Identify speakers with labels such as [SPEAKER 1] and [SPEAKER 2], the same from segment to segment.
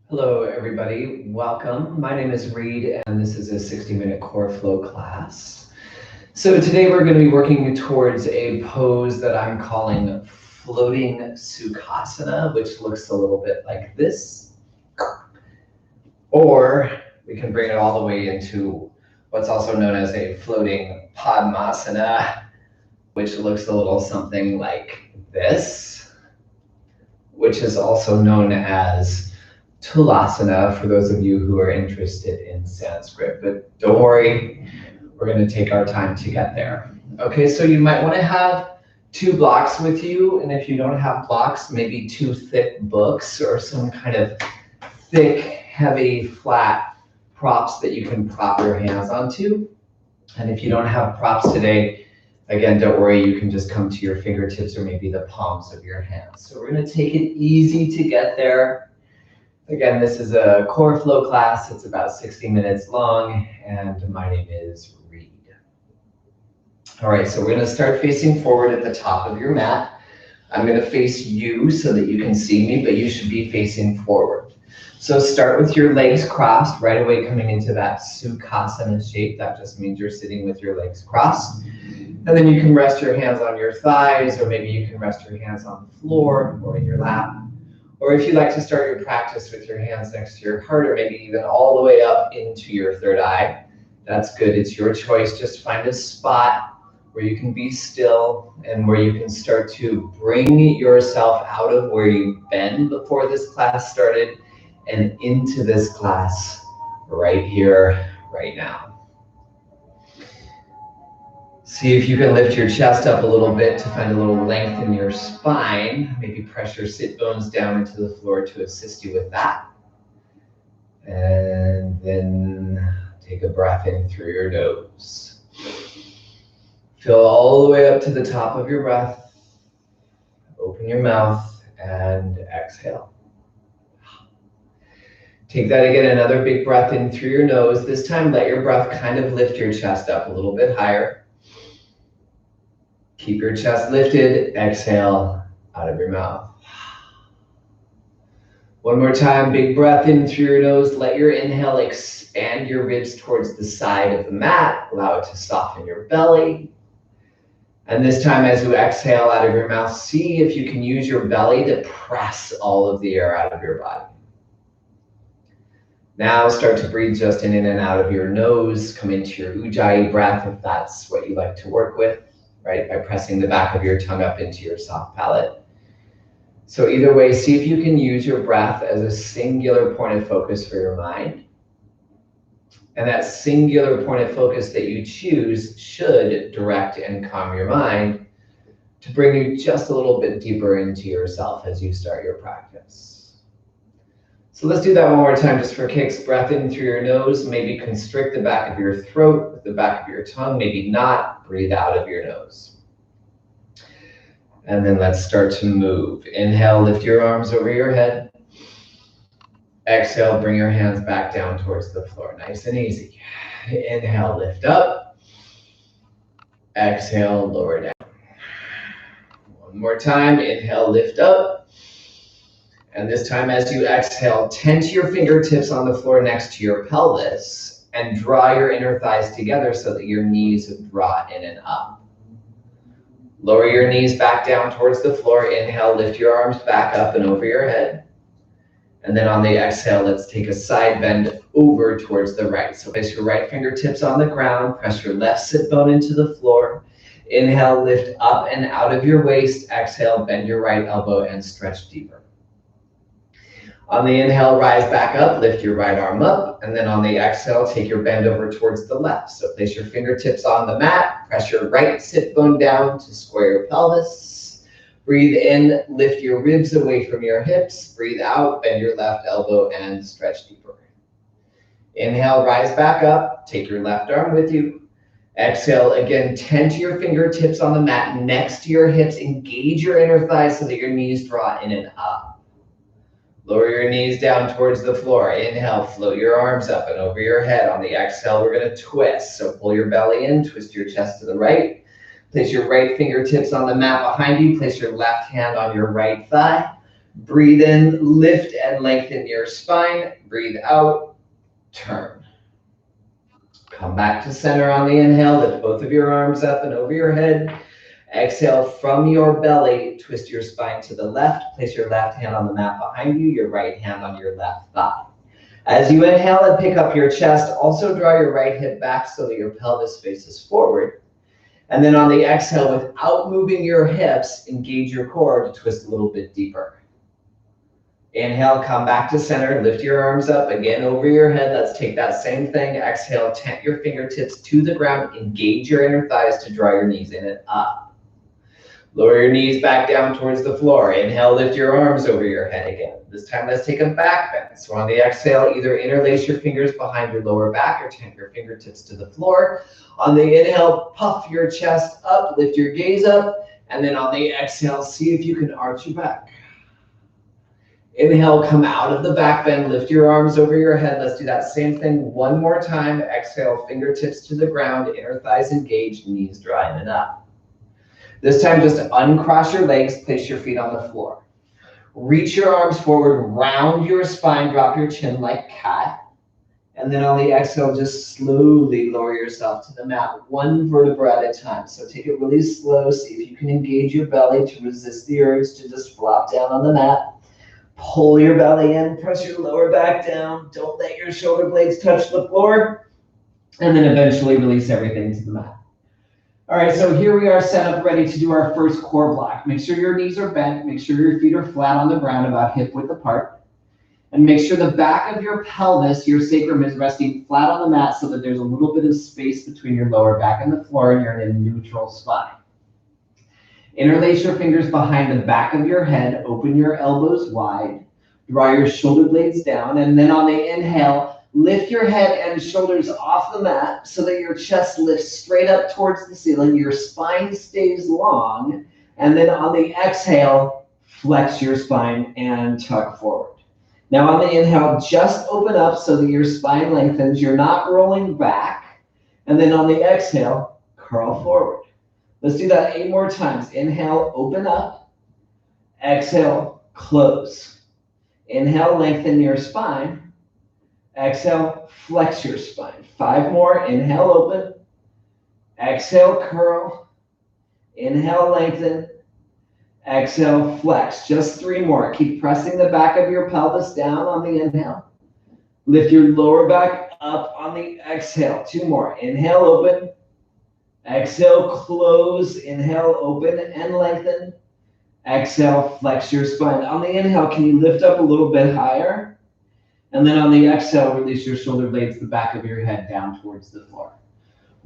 [SPEAKER 1] Hello, everybody. Welcome. My name is Reed, and this is a 60-minute core flow class. So today we're going to be working towards a pose that I'm calling floating Sukhasana, which looks a little bit like this. Or we can bring it all the way into what's also known as a floating Padmasana, which looks a little something like this, which is also known as Tulasana for those of you who are interested in Sanskrit. But don't worry, we're going to take our time to get there. Okay, so you might want to have two blocks with you, and if you don't have blocks, maybe two thick books or some kind of thick, heavy, flat props that you can prop your hands onto. And if you don't have props today, again, don't worry, you can just come to your fingertips or maybe the palms of your hands. So we're going to take it easy to get there. Again, this is a core flow class. It's about 60 minutes long, and my name is Reed. All right, so we're going to start facing forward at the top of your mat. I'm going to face you so that you can see me, but you should be facing forward. So start with your legs crossed, right away coming into that Sukhasana shape. That just means you're sitting with your legs crossed. And then you can rest your hands on your thighs, or maybe you can rest your hands on the floor or in your lap. Or if you like to start your practice with your hands next to your heart, or maybe even all the way up into your third eye, that's good. It's your choice. Just find a spot where you can be still and where you can start to bring yourself out of where you've been before this class started and into this class right here, right now. See if you can lift your chest up a little bit to find a little length in your spine. Maybe press your sit bones down into the floor to assist you with that. And then take a breath in through your nose. Fill all the way up to the top of your breath. Open your mouth and exhale. Take that again, another big breath in through your nose. This time, let your breath kind of lift your chest up a little bit higher. Keep your chest lifted. Exhale out of your mouth. One more time, big breath in through your nose. Let your inhale expand your ribs towards the side of the mat. Allow it to soften your belly. And this time, as you exhale out of your mouth, see if you can use your belly to press all of the air out of your body. Now start to breathe just in and out of your nose. Come into your Ujjayi breath if that's what you like to work with, right? By pressing the back of your tongue up into your soft palate. So either way, see if you can use your breath as a singular point of focus for your mind. And that singular point of focus that you choose should direct and calm your mind to bring you just a little bit deeper into yourself as you start your practice. So let's do that one more time just for kicks. Breath in through your nose. Maybe constrict the back of your throat with the back of your tongue. Maybe not. Breathe out of your nose. And then let's start to move. Inhale, lift your arms over your head. Exhale, bring your hands back down towards the floor. Nice and easy. Inhale, lift up. Exhale, lower down. One more time. Inhale, lift up. And this time, as you exhale, tent your fingertips on the floor next to your pelvis and draw your inner thighs together so that your knees draw in and up. Lower your knees back down towards the floor. Inhale, lift your arms back up and over your head. And then on the exhale, let's take a side bend over towards the right. So place your right fingertips on the ground. Press your left sit bone into the floor. Inhale, lift up and out of your waist. Exhale, bend your right elbow and stretch deeper. On the inhale, rise back up, lift your right arm up, and then on the exhale, take your bend over towards the left. So place your fingertips on the mat, press your right sit bone down to square your pelvis. Breathe in, lift your ribs away from your hips. Breathe out, bend your left elbow and stretch deeper. Inhale, rise back up, take your left arm with you. Exhale, again, tent your fingertips on the mat next to your hips. Engage your inner thighs so that your knees draw in and up. Lower your knees down towards the floor. Inhale, float your arms up and over your head. On the exhale, we're going to twist. So pull your belly in, twist your chest to the right. Place your right fingertips on the mat behind you. Place your left hand on your right thigh. Breathe in, lift and lengthen your spine. Breathe out, turn. Come back to center on the inhale. Lift both of your arms up and over your head. Exhale from your belly. Twist your spine to the left. Place your left hand on the mat behind you, your right hand on your left thigh. As you inhale and pick up your chest, also draw your right hip back so that your pelvis faces forward. And then on the exhale, without moving your hips, engage your core to twist a little bit deeper. Inhale, come back to center, lift your arms up, again over your head. Let's take that same thing. Exhale, tent your fingertips to the ground, engage your inner thighs to draw your knees in and up. Lower your knees back down towards the floor. Inhale, lift your arms over your head again. This time, let's take a back bend. So on the exhale, either interlace your fingers behind your lower back or tent your fingertips to the floor. On the inhale, puff your chest up, lift your gaze up. And then on the exhale, see if you can arch your back. Inhale, come out of the back bend, lift your arms over your head. Let's do that same thing one more time. Exhale, fingertips to the ground, inner thighs engaged, knees drawing it up. This time, just uncross your legs, place your feet on the floor. Reach your arms forward, round your spine, drop your chin like cat. And then on the exhale, just slowly lower yourself to the mat, one vertebra at a time. So take it really slow. See if you can engage your belly to resist the urge to just flop down on the mat. Pull your belly in, press your lower back down. Don't let your shoulder blades touch the floor. And then eventually release everything to the mat. All right, so here we are set up ready to do our first core block. Make sure your knees are bent. Make sure your feet are flat on the ground, about hip width apart. And make sure the back of your pelvis, your sacrum, is resting flat on the mat so that there's a little bit of space between your lower back and the floor and you're in a neutral spine. Interlace your fingers behind the back of your head. Open your elbows wide. Draw your shoulder blades down. And then on the inhale, lift your head and shoulders off the mat so that your chest lifts straight up towards the ceiling. Your spine stays long. And then on the exhale, flex your spine and tuck forward. Now on the inhale, just open up so that your spine lengthens. You're not rolling back. And then on the exhale, curl forward. Let's do that 8 more times. Inhale, open up. Exhale, close. Inhale, lengthen your spine. Exhale, flex your spine. 5 more. Inhale, open. Exhale, curl. Inhale, lengthen. Exhale, flex. Just 3 more. Keep pressing the back of your pelvis down on the inhale. Lift your lower back up on the exhale. 2 more. Inhale, open. Exhale, close. Inhale, open and lengthen. Exhale, flex your spine. On the inhale, can you lift up a little bit higher? And then on the exhale, release your shoulder blades, the back of your head down towards the floor.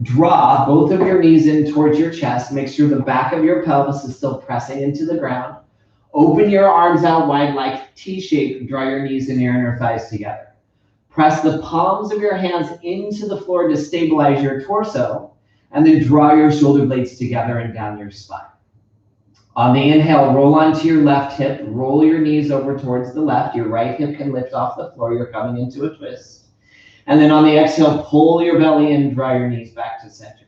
[SPEAKER 1] Draw both of your knees in towards your chest. Make sure the back of your pelvis is still pressing into the ground. Open your arms out wide like T-shape. Draw your knees and your inner thighs together. Press the palms of your hands into the floor to stabilize your torso. And then draw your shoulder blades together and down your spine. On the inhale, roll onto your left hip. Roll your knees over towards the left. Your right hip can lift off the floor. You're coming into a twist. And then on the exhale, pull your belly in, draw your knees back to center.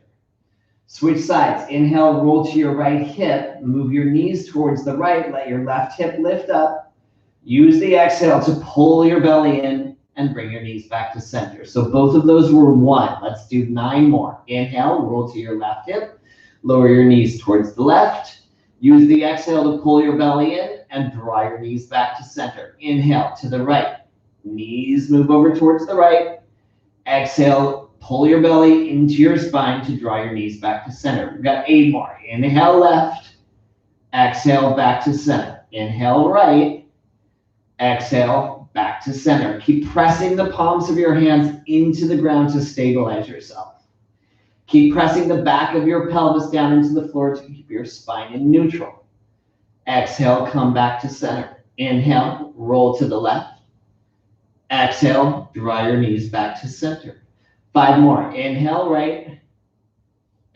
[SPEAKER 1] Switch sides. Inhale, roll to your right hip. Move your knees towards the right. Let your left hip lift up. Use the exhale to pull your belly in and bring your knees back to center. So both of those were 1. Let's do 9 more. Inhale, roll to your left hip. Lower your knees towards the left. Use the exhale to pull your belly in and draw your knees back to center. Inhale to the right. Knees move over towards the right. Exhale, pull your belly into your spine to draw your knees back to center. We've got 8 more. Inhale left. Exhale back to center. Inhale right. Exhale back to center. Keep pressing the palms of your hands into the ground to stabilize yourself. Keep pressing the back of your pelvis down into the floor to keep your spine in neutral. Exhale, come back to center. Inhale, roll to the left. Exhale, draw your knees back to center. 5 more. Inhale right.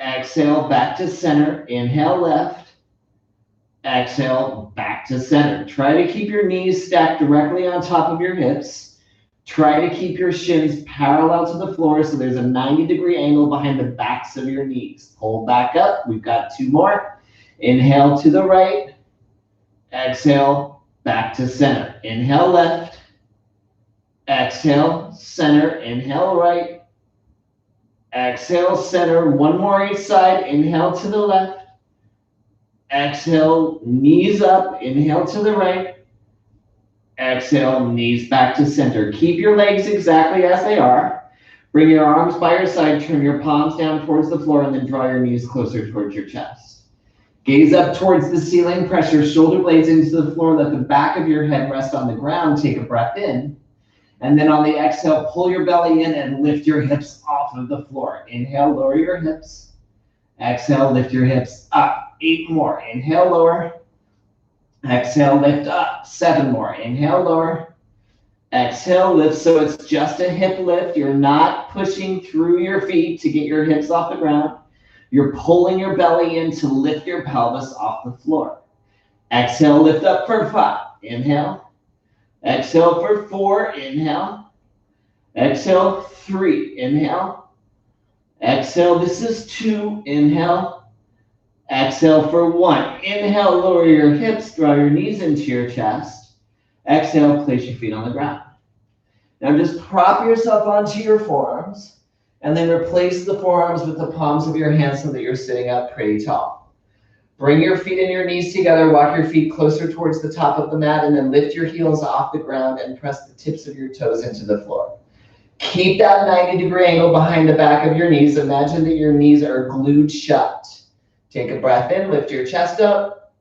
[SPEAKER 1] Exhale, back to center. Inhale left. Exhale, back to center. Try to keep your knees stacked directly on top of your hips. Try to keep your shins parallel to the floor so there's a 90-degree angle behind the backs of your knees. Pull back up. We've got 2 more. Inhale to the right. Exhale
[SPEAKER 2] back to center. Inhale left, exhale center, inhale right, exhale center, one more each side, inhale to the left, exhale knees up, inhale to the right, exhale knees back to center. Keep your legs exactly as they are. Bring your arms by your side, turn your palms down towards the floor, and then draw your knees closer towards your chest. Gaze up towards the ceiling, press your shoulder blades into the floor, let the back of your head rest on the ground, take a breath in. And then on the exhale, pull your belly in and lift your hips off of the floor. Inhale, lower your hips. Exhale, lift your hips up. 8 more. Inhale, lower. Exhale, lift up. 7 more. Inhale, lower. Exhale, lift. So it's just a hip lift. You're not pushing through your feet to get your hips off the ground. You're pulling your belly in to lift your pelvis off the floor. Exhale, lift up for 5. Inhale. Exhale for 4. Inhale. Exhale, 3. Inhale. Exhale, this is 2. Inhale. Exhale for 1. Inhale, lower your hips, draw your knees into your chest. Exhale, place your feet on the ground. Now just prop yourself onto your forearms. And then replace the forearms with the palms of your hands so that you're sitting up pretty tall. Bring your feet and your knees together, walk your feet closer towards the top of the mat, and then lift your heels off the ground and press the tips of your toes into the floor. Keep that 90-degree angle behind the back of your knees. Imagine that your knees are glued shut. Take a breath in, lift your chest up.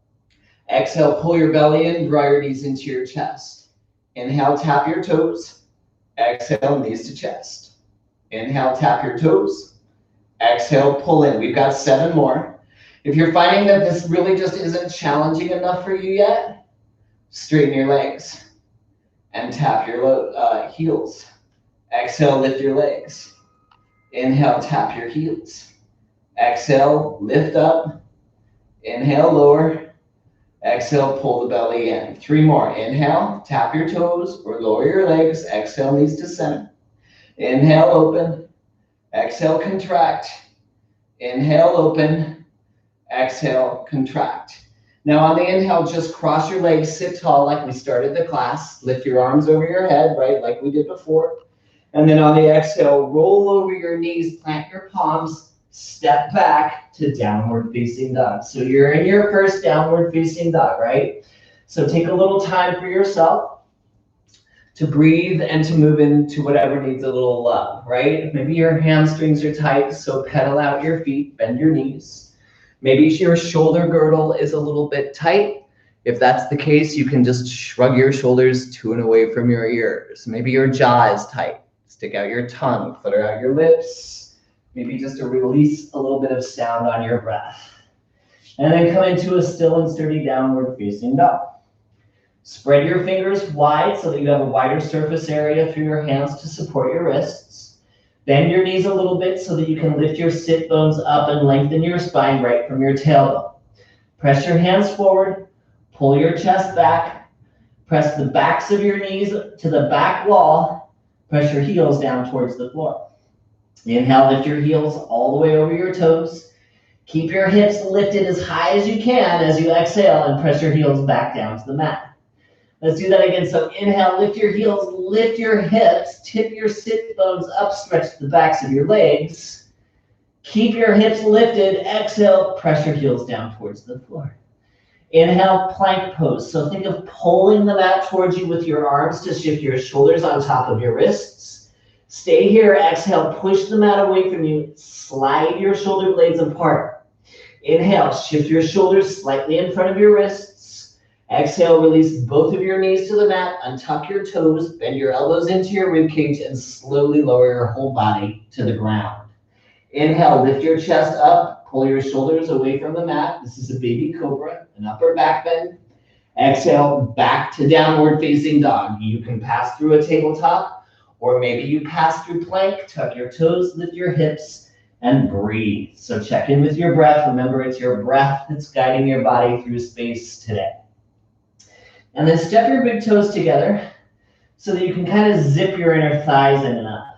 [SPEAKER 2] Exhale, pull your belly in, draw your knees into your chest. Inhale, tap your toes. Exhale, knees to chest. Inhale, tap your toes. Exhale, pull in. We've got 7 more. If you're finding that this really just isn't challenging enough for you yet, straighten your legs and tap your heels. Exhale, lift your legs. Inhale, tap your heels. Exhale, lift up. Inhale, lower. Exhale, pull the belly in. 3 more. Inhale, tap your toes or lower your legs. Exhale, knees to center. Inhale, open. Exhale, contract. Inhale, open. Exhale, contract. Now on the inhale, just cross your legs, sit tall like we started the class. Lift your arms over your head, right, like we did before. And then on the exhale, roll over your knees, plant your palms, step back to downward facing dog. So you're in your first downward facing dog, right? So take a little time for yourself to breathe and to move into whatever needs a little love, right? Maybe your hamstrings are tight, so pedal out your feet, bend your knees. Maybe your shoulder girdle is a little bit tight. If that's the case, you can just shrug your shoulders to and away from your ears. Maybe your jaw is tight. Stick out your tongue, flutter out your lips. Maybe just to release a little bit of sound on your breath. And then come into a still and sturdy downward facing dog. Spread your fingers wide so that you have a wider surface area through your hands to support your wrists. Bend your knees a little bit so that you can lift your sit bones up and lengthen your spine right from your tailbone. Press your hands forward, pull your chest back, press the backs of your knees to the back wall, press your heels down towards the floor. Inhale, lift your heels all the way over your toes. Keep your hips lifted as high as you can as you exhale and press your heels back down to the mat. Let's do that again. So inhale, lift your heels, lift your hips, tip your sit bones up, stretch the backs of your legs. Keep your hips lifted. Exhale, press your heels down towards the floor. Inhale, plank pose. So think of pulling the mat towards you with your arms to shift your shoulders on top of your wrists. Stay here. Exhale, push the mat away from you. Slide your shoulder blades apart. Inhale, shift your shoulders slightly in front of your wrists. Exhale, release both of your knees to the mat, untuck your toes, bend your elbows into your ribcage, and slowly lower your whole body to the ground. Inhale, lift your chest up, pull your shoulders away from the mat. This is a baby cobra, an upper back bend. Exhale, back to downward facing dog. You can pass through a tabletop, or maybe you pass through plank, tuck your toes, lift your hips, and breathe. So check in with your breath. Remember, it's your breath that's guiding your body through space today. And then step your big toes together so that you can kind of zip your inner thighs in and up.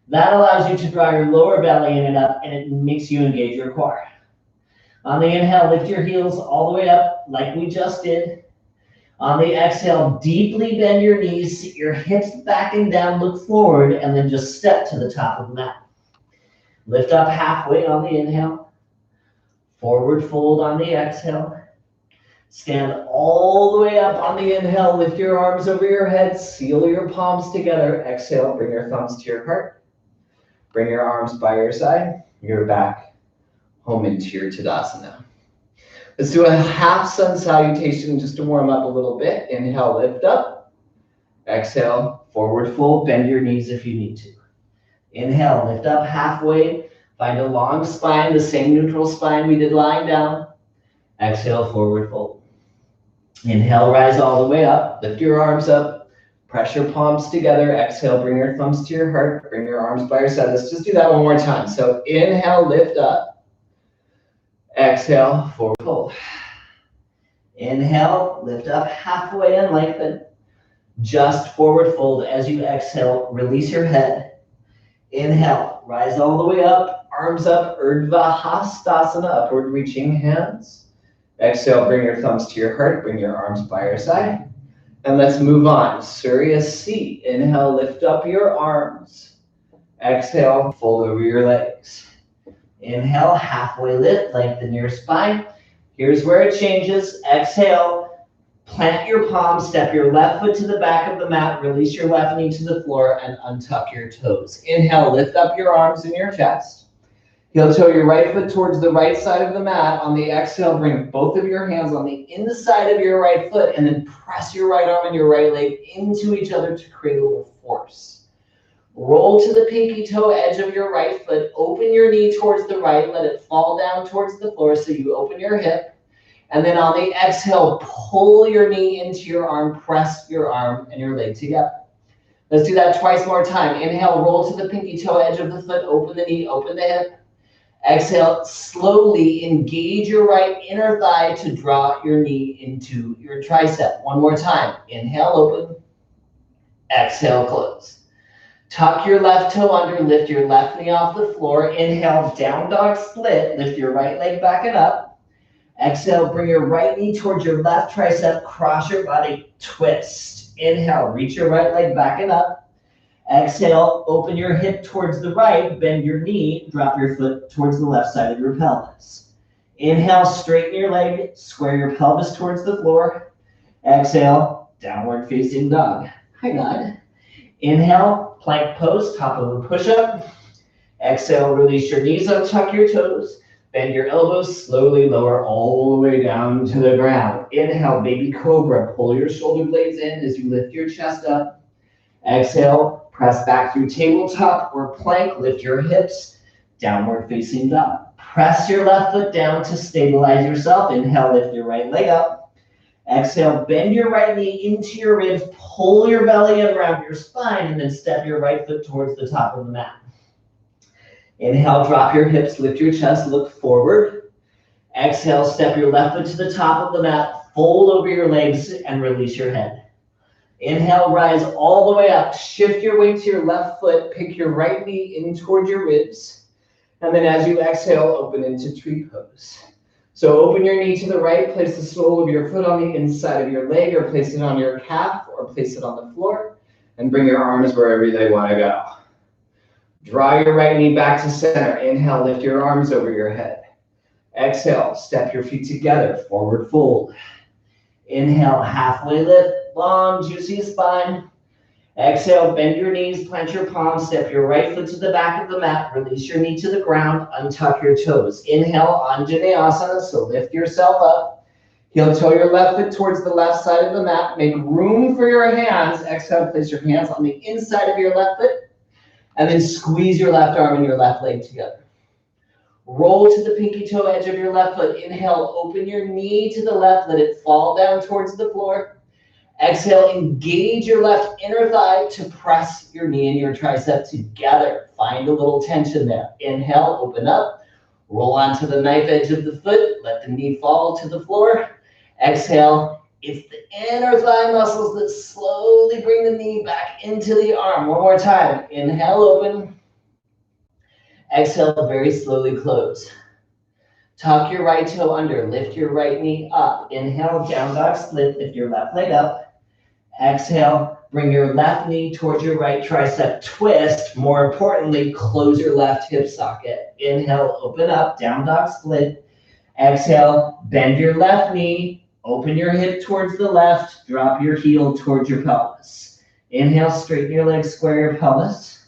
[SPEAKER 2] That allows you to draw your lower belly in and up, and it makes you engage your core. On the inhale, lift your heels all the way up like we just did. On the exhale, deeply bend your knees, sit your hips back and down, look forward, and then just step to the top of the mat. Lift up halfway on the inhale. Forward fold on the exhale. Stand all the way up on the inhale. Lift your arms over your head. Seal your palms together. Exhale, bring your thumbs to your heart. Bring your arms by your side. You're back home into your Tadasana. Let's do a half sun salutation just to warm up a little bit. Inhale, lift up. Exhale, forward fold. Bend your knees if you need to. Inhale, lift up halfway. Find a long spine, the same neutral spine we did lying down. Exhale, forward fold. Inhale, rise all the way up. Lift your arms up. Press your palms together. Exhale, bring your thumbs to your heart. Bring your arms by your side. Let's just do that one more time. So inhale, lift up. Exhale, forward fold. Inhale, lift up halfway and lengthen. Just forward fold. As you exhale, release your head. Inhale, rise all the way up, arms up, Urdhva Hastasana, upward reaching hands. Exhale, bring your thumbs to your heart, bring your arms by your side. And let's move on. Surya C. Inhale, lift up your arms. Exhale, fold over your legs. Inhale, halfway lift, lengthen your spine. Here's where it changes. Exhale, plant your palms, step your left foot to the back of the mat, release your left knee to the floor, and untuck your toes. Inhale, lift up your arms in your chest. Heel toe your right foot towards the right side of the mat. On the exhale, bring both of your hands on the inside of your right foot, and then press your right arm and your right leg into each other to create a little force. Roll to the pinky toe edge of your right foot. Open your knee towards the right. Let it fall down towards the floor so you open your hip. And then on the exhale, pull your knee into your arm, press your arm and your leg together. Let's do that twice more time. Inhale, roll to the pinky toe edge of the foot, open the knee, open the hip. Exhale, slowly engage your right inner thigh to draw your knee into your tricep. One more time. Inhale, open. Exhale, close. Tuck your left toe under, lift your left knee off the floor. Inhale, down dog split, lift your right leg back and up. Exhale, bring your right knee towards your left tricep, cross your body, twist. Inhale, reach your right leg back and up. Exhale, open your hip towards the right, bend your knee, drop your foot towards the left side of your pelvis. Inhale, straighten your leg, square your pelvis towards the floor. Exhale, downward facing dog. Hi, God. Inhale, plank pose, top of a push-up. Exhale, release your knees, untuck your toes. Bend your elbows, slowly lower all the way down to the ground. Inhale, baby cobra. Pull your shoulder blades in as you lift your chest up. Exhale, press back through tabletop or plank. Lift your hips, downward facing dog. Press your left foot down to stabilize yourself. Inhale, lift your right leg up. Exhale, bend your right knee into your ribs. Pull your belly in around your spine and then step your right foot towards the top of the mat. Inhale, drop your hips, lift your chest, look forward. Exhale, step your left foot to the top of the mat, fold over your legs and release your head. Inhale, rise all the way up. Shift your weight to your left foot, pick your right knee in towards your ribs. And then as you exhale, open into tree pose. So open your knee to the right, place the sole of your foot on the inside of your leg or place it on your calf or place it on the floor and bring your arms wherever they want to go. Draw your right knee back to center. Inhale, lift your arms over your head. Exhale, step your feet together, forward fold. Inhale, halfway lift, long, juicy spine. Exhale, bend your knees, plant your palms, step your right foot to the back of the mat, release your knee to the ground, untuck your toes. Inhale, Anjaneyasana, so lift yourself up. Heel toe your left foot towards the left side of the mat. Make room for your hands. Exhale, place your hands on the inside of your left foot. And then squeeze your left arm and your left leg together. Roll to the pinky toe edge of your left foot. Inhale, open your knee to the left. Let it fall down towards the floor. Exhale, engage your left inner thigh to press your knee and your tricep together. Find a little tension there. Inhale, open up. Roll onto the knife edge of the foot. Let the knee fall to the floor. Exhale. It's the inner thigh muscles that slowly bring the knee back into the arm. One more time. Inhale, open. Exhale, very slowly close. Tuck your right toe under, lift your right knee up. Inhale, down dog split, lift your left leg up. Exhale, bring your left knee towards your right tricep, twist. More importantly, close your left hip socket. Inhale, open up, down dog split. Exhale, bend your left knee, open your hip towards the left, drop your heel towards your pelvis. Inhale, straighten your legs, square your pelvis.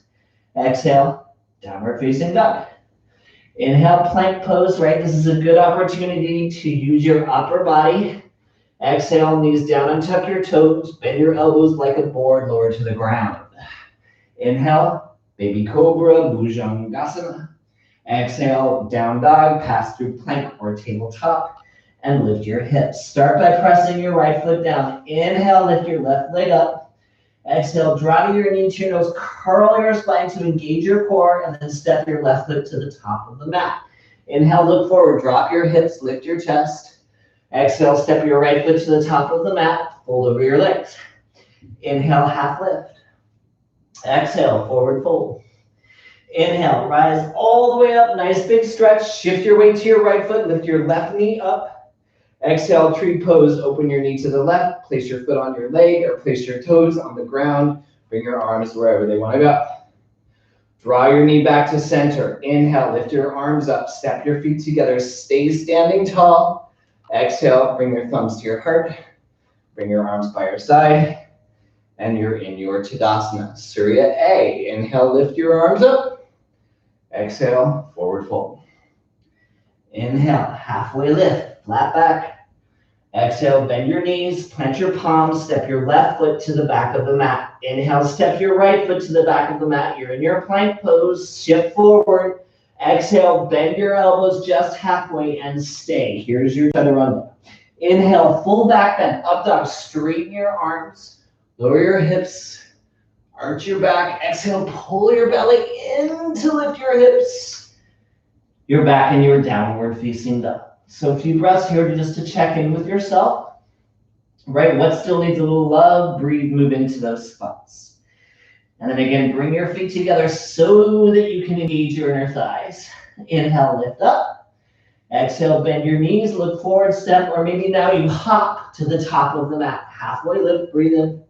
[SPEAKER 2] Exhale, downward facing dog. Inhale, plank pose, right? This is a good opportunity to use your upper body. Exhale, knees down and tuck your toes. Bend your elbows like a board, lower to the ground. Inhale, baby cobra, bhujangasana. Exhale, down dog, pass through plank or tabletop, and lift your hips. Start by pressing your right foot down. Inhale, lift your left leg up. Exhale, drive your knee to your nose, curl your spine to engage your core, and then step your left foot to the top of the mat. Inhale, look forward, drop your hips, lift your chest. Exhale, step your right foot to the top of the mat, fold over your legs. Inhale, half lift. Exhale, forward fold. Inhale, rise all the way up, nice big stretch. Shift your weight to your right foot, lift your left knee up. Exhale, tree pose, open your knee to the left, place your foot on your leg or place your toes on the ground. Bring your arms wherever they want to go. Draw your knee back to center. Inhale, lift your arms up, step your feet together, stay standing tall. Exhale, bring your thumbs to your heart. Bring your arms by your side. And you're in your Tadasana, Surya A. Inhale, lift your arms up. Exhale, forward fold. Inhale, halfway lift, flat back. Exhale, bend your knees, plant your palms, step your left foot to the back of the mat. Inhale, step your right foot to the back of the mat. You're in your plank pose, shift forward. Exhale, bend your elbows just halfway and stay. Here's your chaturanga. Inhale, full back bend, up dog, straighten your arms, lower your hips, arch your back. Exhale, pull your belly in to lift your hips. You're back in your downward facing dog. So a few breaths here just to check in with yourself. Right, what still needs a little love? Breathe, move into those spots. And then again, bring your feet together so that you can engage your inner thighs. Inhale, lift up. Exhale, bend your knees, look forward, step, or maybe now you hop to the top of the mat. Halfway lift, breathe in.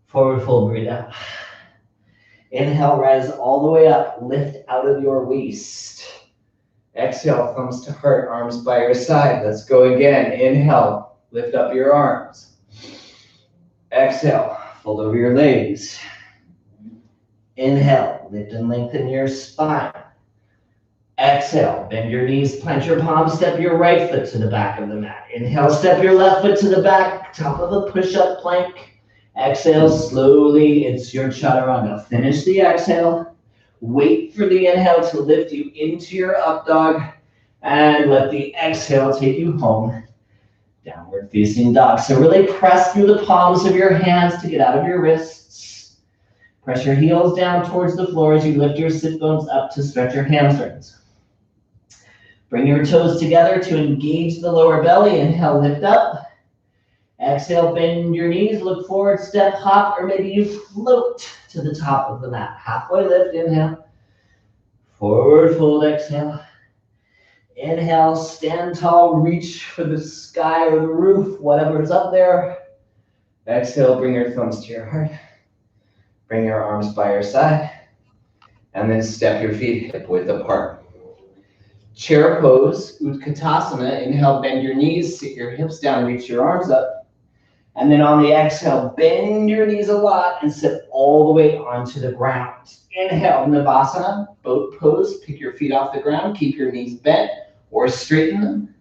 [SPEAKER 2] Forward fold, breathe out. Inhale, rise all the way up, lift out of your waist. Exhale, thumbs to heart, arms by your side. Let's go again. Inhale, lift up your arms. Exhale, fold over your legs. Inhale, lift and lengthen your spine. Exhale, bend your knees, plant your palms, step your right foot to the back of the mat. Inhale, step your left foot to the back, top of a push-up plank. Exhale slowly, it's your chaturanga. Finish the exhale. Wait for the inhale to lift you into your up dog, and let the exhale take you home. Downward facing dog. So really press through the palms of your hands to get out of your wrists. Press your heels down towards the floor as you lift your sit bones up to stretch your hamstrings. Bring your toes together to engage the lower belly. Inhale, lift up. Exhale, bend your knees, look forward, step, hop, or maybe you float to the top of the mat. Halfway lift, inhale. Forward fold, exhale. Inhale, stand tall, reach for the sky or the roof, whatever's up there. Exhale, bring your thumbs to your heart. Bring your arms by your side. And then step your feet hip width apart. Chair pose, Utkatasana. Inhale, bend your knees, sit your hips down, reach your arms up. And then on the exhale, bend your knees a lot and sit all the way onto the ground. Inhale, Navasana, boat pose. Pick your feet off the ground, keep your knees bent or straighten them.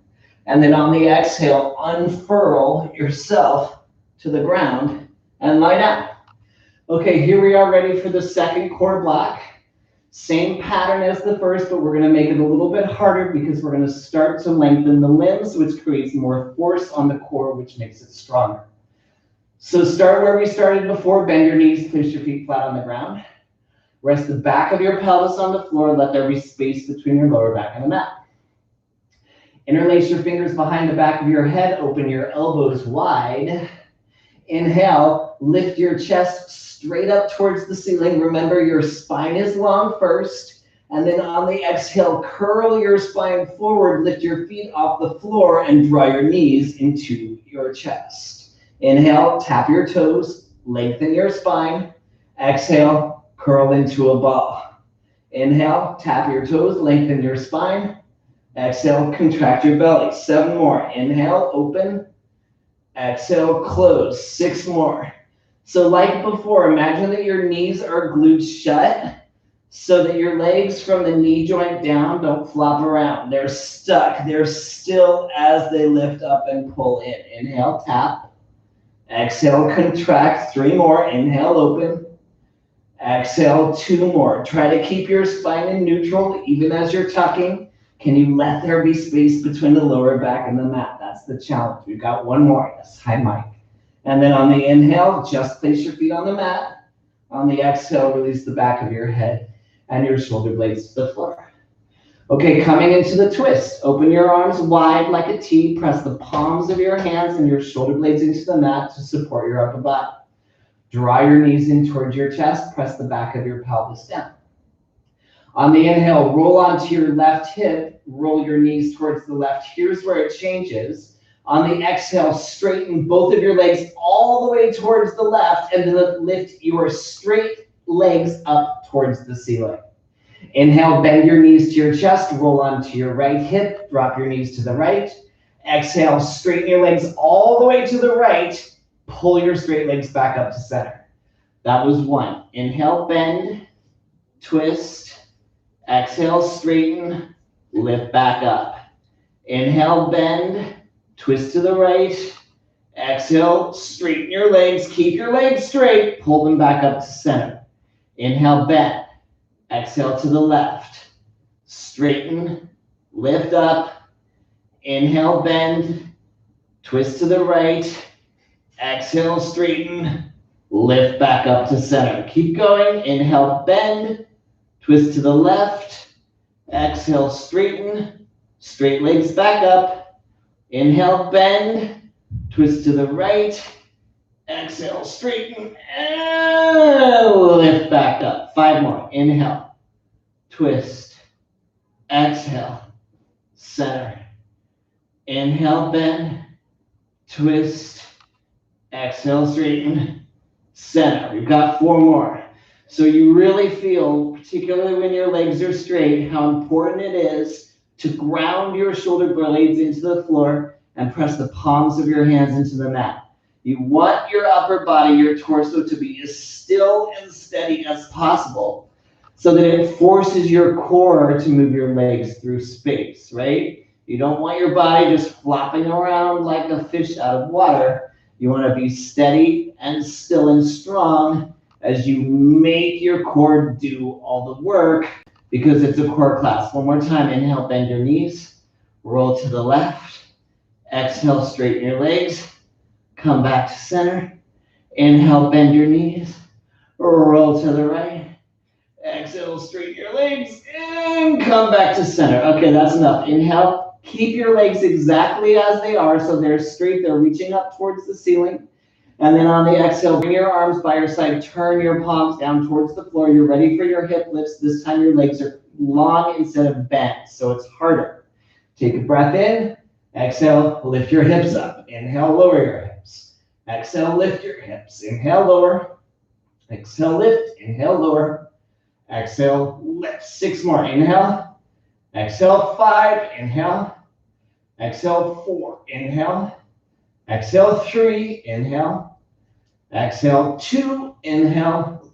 [SPEAKER 2] And then on the exhale, unfurl yourself to the ground and lie down. Okay, here we are ready for the second core block. Same pattern as the first, but we're gonna make it a little bit harder because we're gonna start to lengthen the limbs, which creates more force on the core, which makes it stronger. So start where we started before, bend your knees, place your feet flat on the ground. Rest the back of your pelvis on the floor, let there be space between your lower back and the mat. Interlace your fingers behind the back of your head, open your elbows wide. Inhale, lift your chest straight up towards the ceiling. Remember, your spine is long first. And then on the exhale, curl your spine forward, lift your feet off the floor, and draw your knees into your chest. Inhale, tap your toes, lengthen your spine. Exhale, curl into a ball. Inhale, tap your toes, lengthen your spine. Exhale, contract your belly. 7 more. Inhale, open. Exhale, close. 6 more. So like before, imagine that your knees are glued shut so that your legs from the knee joint down don't flop around. They're stuck. They're still as they lift up and pull in. Inhale, tap. Exhale, contract. 3 more. Inhale, open. Exhale, 2 more. Try to keep your spine in neutral even as you're tucking. Can you let there be space between the lower back and the mat? That's the challenge. We've got 1 more. Yes, hi, Mike. And then on the inhale, just place your feet on the mat. On the exhale, release the back of your head and your shoulder blades to the floor. Okay, coming into the twist. Open your arms wide like a T. Press the palms of your hands and your shoulder blades into the mat to support your upper body. Draw your knees in towards your chest. Press the back of your pelvis down. On the inhale, roll onto your left hip. Roll your knees towards the left. Here's where it changes. On the exhale, straighten both of your legs all the way towards the left and then lift your straight legs up towards the ceiling. Inhale, bend your knees to your chest, roll onto your right hip, drop your knees to the right. Exhale, straighten your legs all the way to the right, pull your straight legs back up to center. That was 1. Inhale, bend, twist. Exhale, straighten, lift back up. Inhale, bend, twist to the right. Exhale, straighten your legs. Keep your legs straight. Pull them back up to center. Inhale, bend. Exhale to the left. Straighten, lift up. Inhale, bend, twist to the right. Exhale, straighten, lift back up to center. Keep going. Inhale, bend, twist to the left. Exhale, straighten, straight legs back up. Inhale, bend, twist to the right. Exhale, straighten, and lift back up. 5 more. Inhale, twist, exhale, center. Inhale, bend, twist, exhale, straighten, center. We've got 4 more. So you really feel, particularly when your legs are straight, how important it is to ground your shoulder blades into the floor and press the palms of your hands into the mat. You want your upper body, your torso, to be as still and steady as possible so that it forces your core to move your legs through space, right? You don't want your body just flopping around like a fish out of water. You want to be steady and still and strong as you make your core do all the work, because it's a core class. 1 more time. Inhale, bend your knees, roll to the left. Exhale, straighten your legs, come back to center. Inhale, bend your knees, roll to the right. Exhale, straighten your legs, and come back to center. Okay, that's enough. Inhale, keep your legs exactly as they are, so they're straight, they're reaching up towards the ceiling. And then on the exhale, bring your arms by your side, turn your palms down towards the floor. You're ready for your hip lifts. This time your legs are long instead of bent, so it's harder. Take a breath in. Exhale, lift your hips up. Inhale, lower your hips. Exhale, lift your hips. Inhale, lower. Exhale, lift. Inhale, lower. Exhale, lift. 6 more. Inhale. Exhale, 5. Inhale. Exhale, 4. Inhale. Exhale, 3. Inhale. Exhale, 2. Inhale.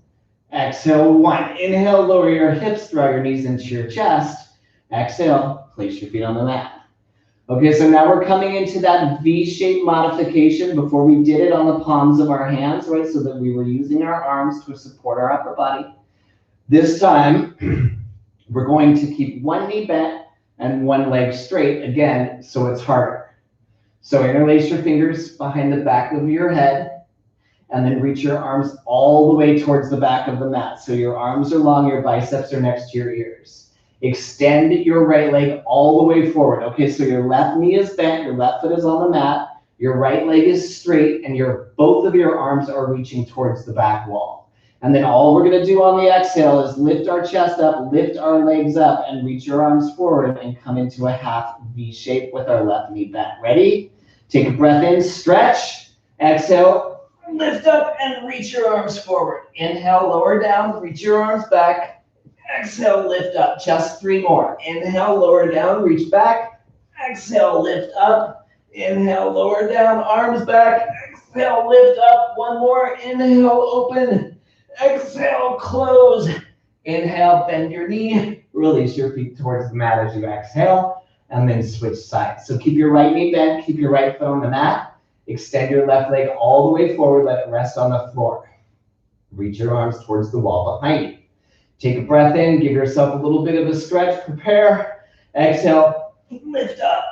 [SPEAKER 2] Exhale, 1. Inhale, lower your hips, draw your knees into your chest. Exhale, place your feet on the mat. Okay, so now we're coming into that V-shaped modification. Before we did it on the palms of our hands, right? So that we were using our arms to support our upper body. This time, we're going to keep 1 knee bent and 1 leg straight, again, so it's harder. So interlace your fingers behind the back of your head, and then reach your arms all the way towards the back of the mat. So your arms are long, your biceps are next to your ears. Extend your right leg all the way forward. Okay, so your left knee is bent, your left foot is on the mat, your right leg is straight, and both of your arms are reaching towards the back wall. And then all we're gonna do on the exhale is lift our chest up, lift our legs up, and reach your arms forward and come into a half V shape with our left knee bent. Ready? Take a breath in, stretch. Exhale, lift up and reach your arms forward. Inhale, lower down, reach your arms back. Exhale, lift up. Just 3 more. Inhale, lower down, reach back. Exhale, lift up. Inhale, lower down, arms back. Exhale, lift up. 1 more. Inhale, open. Exhale, close. Inhale, bend your knee. Release your feet towards the mat as you exhale, and then switch sides. So keep your right knee bent, keep your right foot on the mat. Extend your left leg all the way forward, let it rest on the floor. Reach your arms towards the wall behind you. Take a breath in, give yourself a little bit of a stretch, prepare. Exhale, lift up.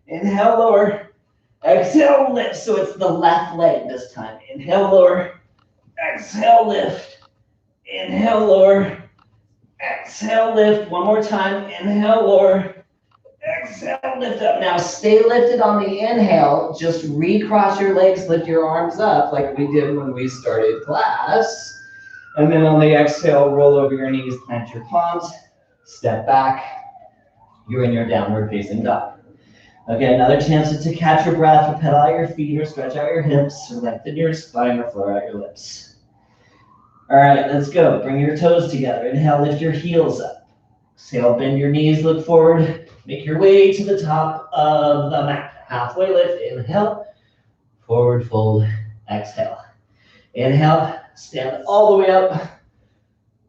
[SPEAKER 2] Inhale, lower. Exhale, lift. So it's the left leg this time. Inhale, lower. Exhale, lift. Inhale, lower. Exhale, lift. 1 more time. Inhale, lower. Exhale, lift up. Now stay lifted on the inhale. Just recross your legs, lift your arms up like we did when we started class. And then on the exhale, roll over your knees, plant your palms, step back. You're in your downward facing dog. Okay, another chance to catch your breath, or pedal out your feet, or stretch out your hips, or lengthen your spine, or floor out your lips. All right, let's go. Bring your toes together. Inhale, lift your heels up. Exhale, bend your knees, look forward. Make your way to the top of the mat. Halfway lift, inhale. Forward fold, exhale. Inhale, stand all the way up.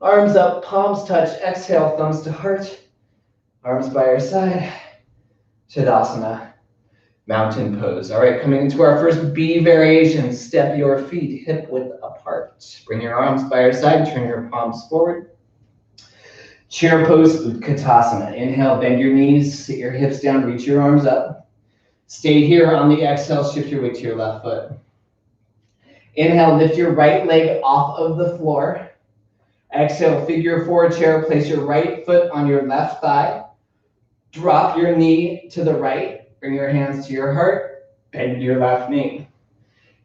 [SPEAKER 2] Arms up, palms touch. Exhale, thumbs to heart. Arms by your side. Tadasana, mountain pose. All right, coming into our first B variation. Step your feet hip width apart. Bring your arms by your side. Turn your palms forward. Chair pose, Sukhasana. Inhale, bend your knees, sit your hips down, reach your arms up. Stay here on the exhale, shift your weight to your left foot. Inhale, lift your right leg off of the floor. Exhale, figure 4 chair, place your right foot on your left thigh. Drop your knee to the right, bring your hands to your heart, bend your left knee.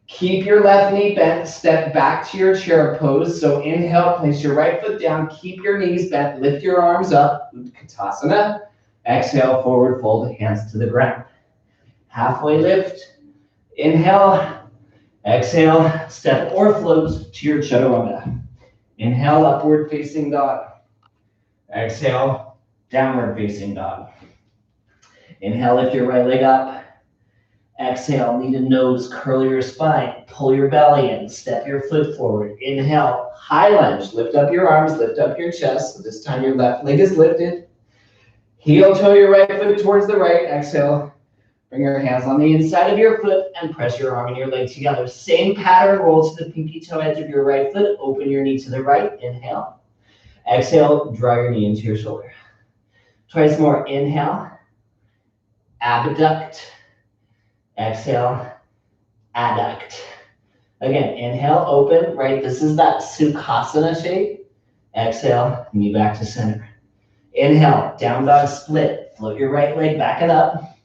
[SPEAKER 2] Keep your left knee bent, step back to your chair pose. So inhale, place your right foot down, keep your knees bent, lift your arms up, Utkatasana. Exhale, forward fold, hands to the ground. Halfway lift, inhale, exhale, step or float to your chaturanga. Inhale, upward facing dog. Exhale, downward facing dog. Inhale, lift your right leg up. Exhale, knee to nose, curl your spine, pull your belly in, step your foot forward. Inhale, high lunge, lift up your arms, lift up your chest. So this time your left leg is lifted. Heel toe your right foot towards the right. Exhale, bring your hands on the inside of your foot and press your arm and your leg together. Same pattern, roll to the pinky toe edge of your right foot, open your knee to the right. Inhale. Exhale, draw your knee into your shoulder. Twice more, inhale, abduct. Exhale, adduct. Again, inhale, open, right? This is that Sukhasana shape. Exhale, knee back to center. Inhale, down dog split. Float your right leg, back it up.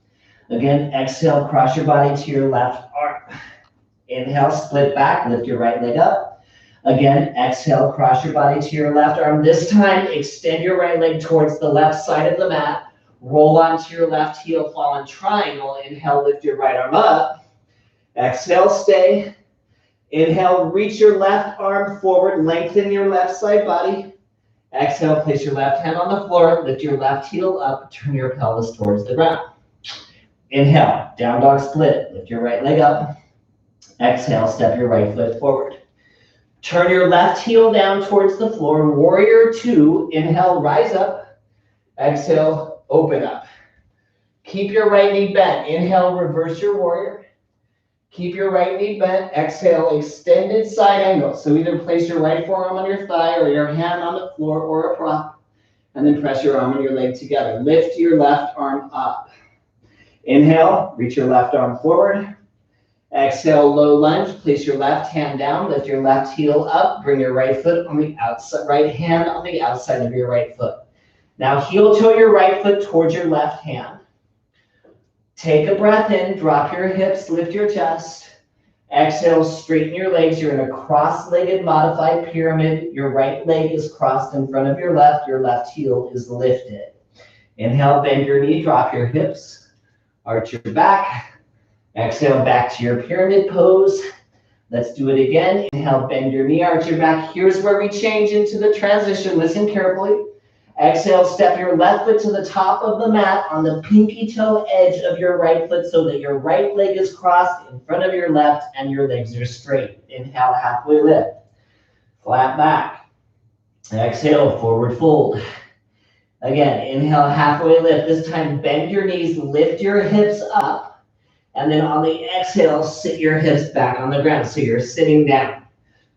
[SPEAKER 2] Again, exhale, cross your body to your left arm. Inhale, split back, lift your right leg up. Again, exhale, cross your body to your left arm. This time, extend your right leg towards the left side of the mat. Roll onto your left heel, fall in triangle. Inhale, lift your right arm up. Exhale, stay. Inhale, reach your left arm forward, lengthen your left side body. Exhale, place your left hand on the floor, lift your left heel up, turn your pelvis towards the ground. Inhale, down dog split, lift your right leg up. Exhale, step your right foot forward. Turn your left heel down towards the floor, warrior 2. Inhale, rise up. Exhale, open up. Keep your right knee bent. Inhale, reverse your warrior. Keep your right knee bent. Exhale, extended side angle. So either place your right forearm on your thigh or your hand on the floor or a prop, and then press your arm and your leg together. Lift your left arm up. Inhale, reach your left arm forward. Exhale, low lunge. Place your left hand down. Lift your left heel up. Bring your right foot on the outside, right hand on the outside of your right foot. Now heel toe your right foot towards your left hand. Take a breath in, drop your hips, lift your chest. Exhale, straighten your legs. You're in a cross-legged modified pyramid. Your right leg is crossed in front of your left heel is lifted. Inhale, bend your knee, drop your hips, arch your back. Exhale, back to your pyramid pose. Let's do it again. Inhale, bend your knee, arch your back. Here's where we change into the transition. Listen carefully. Exhale, step your left foot to the top of the mat on the pinky toe edge of your right foot so that your right leg is crossed in front of your left and your legs are straight. Inhale, halfway lift. Flat back. Exhale, forward fold. Again, inhale, halfway lift. This time, bend your knees, lift your hips up, and then on the exhale, sit your hips back on the ground. So you're sitting down.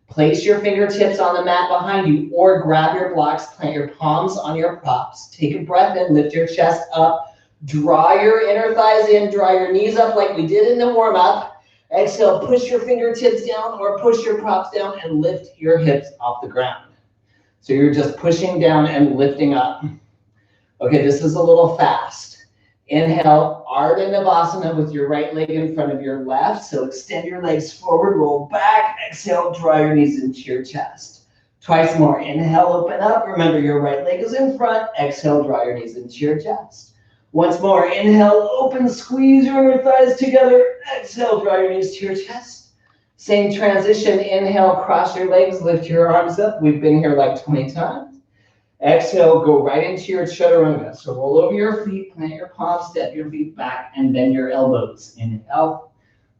[SPEAKER 2] Place your fingertips on the mat behind you or grab your blocks, plant your palms on your props. Take a breath in, lift your chest up, draw your inner thighs in, draw your knees up like we did in the warm-up. Exhale, push your fingertips down or push your props down and lift your hips off the ground. So you're just pushing down and lifting up. Okay, this is a little fast. Inhale, Ardha Navasana with your right leg in front of your left. So extend your legs forward, roll back. Exhale, draw your knees into your chest. Twice more. Inhale, open up. Remember, your right leg is in front. Exhale, draw your knees into your chest. Once more. Inhale, open, squeeze your thighs together. Exhale, draw your knees to your chest. Same transition. Inhale, cross your legs, lift your arms up. We've been here like 20 times. Exhale, go right into your chaturanga. So roll over your feet, plant your palms, step your feet back, and bend your elbows. Inhale,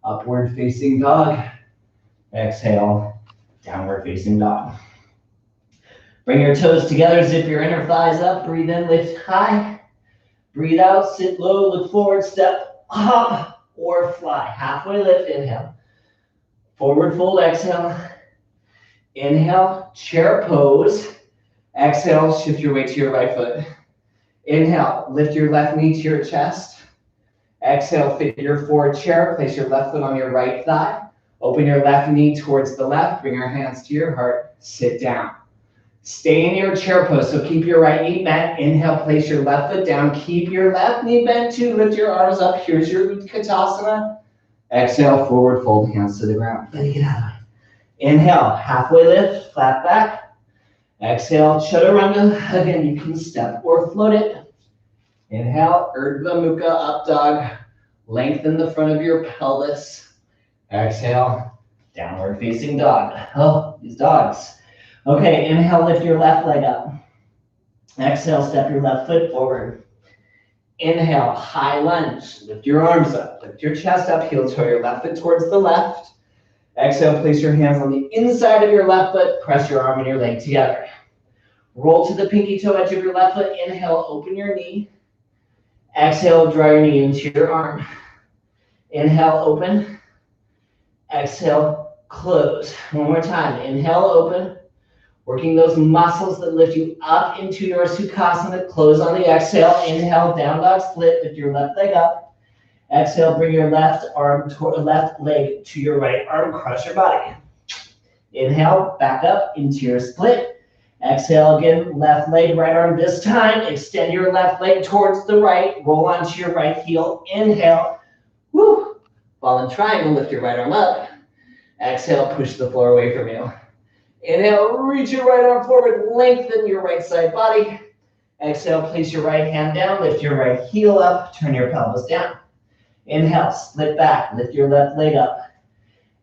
[SPEAKER 2] upward facing dog. Exhale, downward facing dog. Bring your toes together, zip your inner thighs up, breathe in, lift high. Breathe out, sit low, look forward, step up, or fly. Halfway lift, inhale. Forward fold, exhale. Inhale, chair pose. Exhale, shift your weight to your right foot. Inhale, lift your left knee to your chest. Exhale, figure four chair. Place your left foot on your right thigh. Open your left knee towards the left. Bring your hands to your heart. Sit down. Stay in your chair pose. So keep your right knee bent. Inhale, place your left foot down. Keep your left knee bent too. Lift your arms up. Here's your Sukhasana. Exhale, forward fold, hands to the ground. Let it get out. Inhale, halfway lift, flat back. Exhale, chaturanga. Again, you can step or float it. Inhale, Urdhva Mukha, up dog. Lengthen the front of your pelvis. Exhale, downward facing dog. Oh, these dogs. Okay, inhale, lift your left leg up. Exhale, step your left foot forward. Inhale, high lunge. Lift your arms up. Lift your chest up. Heel toe your left foot towards the left. Exhale, place your hands on the inside of your left foot. Press your arm and your leg together. Roll to the pinky toe edge of your left foot. Inhale, open your knee. Exhale, draw your knee into your arm. Inhale, open. Exhale, close. One more time. Inhale, open. Working those muscles that lift you up into your Sukhasana. Close on the exhale. Inhale, down dog split. Lift your left leg up. Exhale, bring your left leg to your right arm. Cross your body. Inhale, back up into your split. Exhale again, left leg, right arm this time. Extend your left leg towards the right. Roll onto your right heel. Inhale. Woo. Fallen triangle, lift your right arm up. Exhale, push the floor away from you. Inhale, reach your right arm forward. Lengthen your right side body. Exhale, place your right hand down. Lift your right heel up. Turn your pelvis down. Inhale, split back. Lift your left leg up.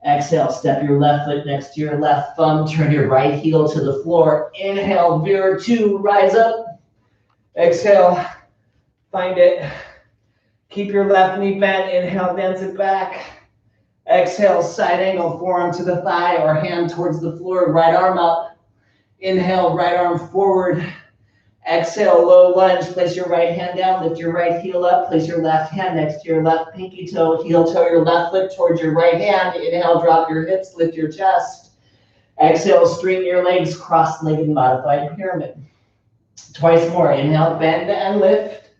[SPEAKER 2] Exhale, step your left foot next to your left thumb. Turn your right heel to the floor. Inhale, veer two, rise up. Exhale, find it. Keep your left knee bent. Inhale, dance it back. Exhale, side angle, forearm to the thigh or hand towards the floor. Right arm up. Inhale, right arm forward. Exhale, low lunge. Place your right hand down. Lift your right heel up. Place your left hand next to your left pinky toe. Heel toe your left foot towards your right hand. Inhale, drop your hips. Lift your chest. Exhale, straighten your legs. Cross-legged modified pyramid. Twice more. Inhale, bend and lift.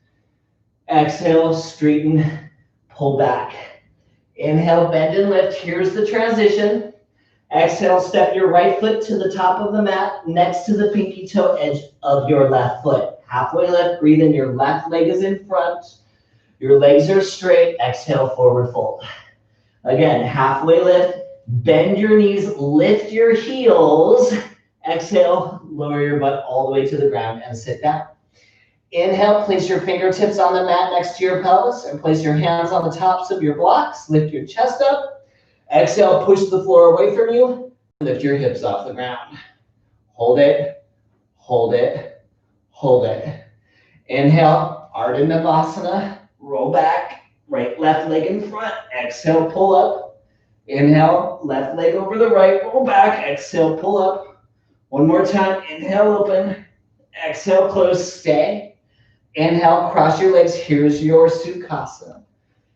[SPEAKER 2] Exhale, straighten, pull back. Inhale, bend and lift. Here's the transition. Exhale, step your right foot to the top of the mat next to the pinky toe edge of your left foot. Halfway lift, breathe in. Your left leg is in front. Your legs are straight. Exhale, forward fold. Again, halfway lift. Bend your knees, lift your heels. Exhale, lower your butt all the way to the ground and sit down. Inhale, place your fingertips on the mat next to your pelvis and place your hands on the tops of your blocks. Lift your chest up. Exhale, push the floor away from you. Lift your hips off the ground. Hold it, hold it, hold it. Inhale, Ardha Navasana, roll back, right, left leg in front. Exhale, pull up. Inhale, left leg over the right, roll back. Exhale, pull up. One more time, inhale, open. Exhale, close, stay. Inhale, cross your legs. Here's your Sukhasana.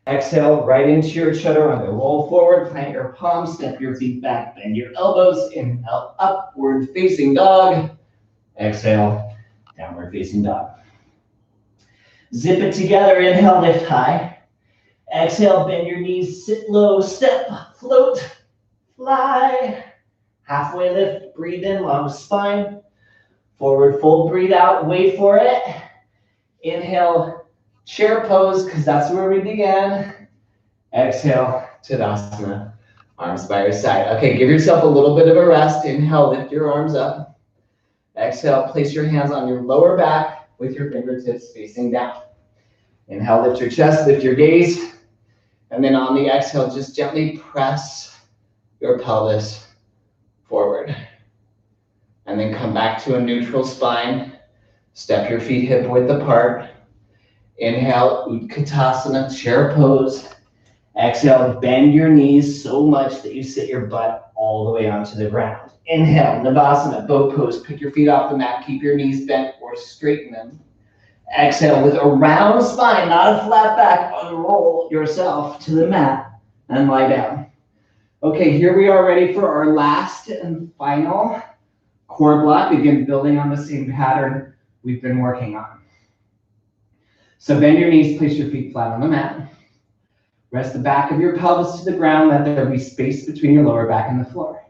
[SPEAKER 2] Exhale, right into your chaturanga. Roll forward, plant your palms, step your feet back, bend your elbows. Inhale, upward facing dog. Exhale, downward facing dog. Zip it together. Inhale, lift high. Exhale, bend your knees, sit low, step, float, fly. Halfway lift, breathe in, long spine. Forward fold, breathe out, wait for it. Inhale, chair pose, because that's where we began. Exhale, Tadasana, arms by your side. Okay, give yourself a little bit of a rest. Inhale, lift your arms up. Exhale, place your hands on your lower back with your fingertips facing down. Inhale, lift your chest, lift your gaze. And then on the exhale, just gently press your pelvis forward. And then come back to a neutral spine. Step your feet hip width apart. Inhale, Utkatasana, chair pose. Exhale, bend your knees so much that you sit your butt all the way onto the ground. Inhale, Navasana, boat pose. Pick your feet off the mat. Keep your knees bent or straighten them. Exhale, with a round spine, not a flat back, unroll yourself to the mat and lie down. Okay, here we are ready for our last and final core block. Again, building on the same pattern we've been working on. So bend your knees, place your feet flat on the mat. Rest the back of your pelvis to the ground. Let there be space between your lower back and the floor.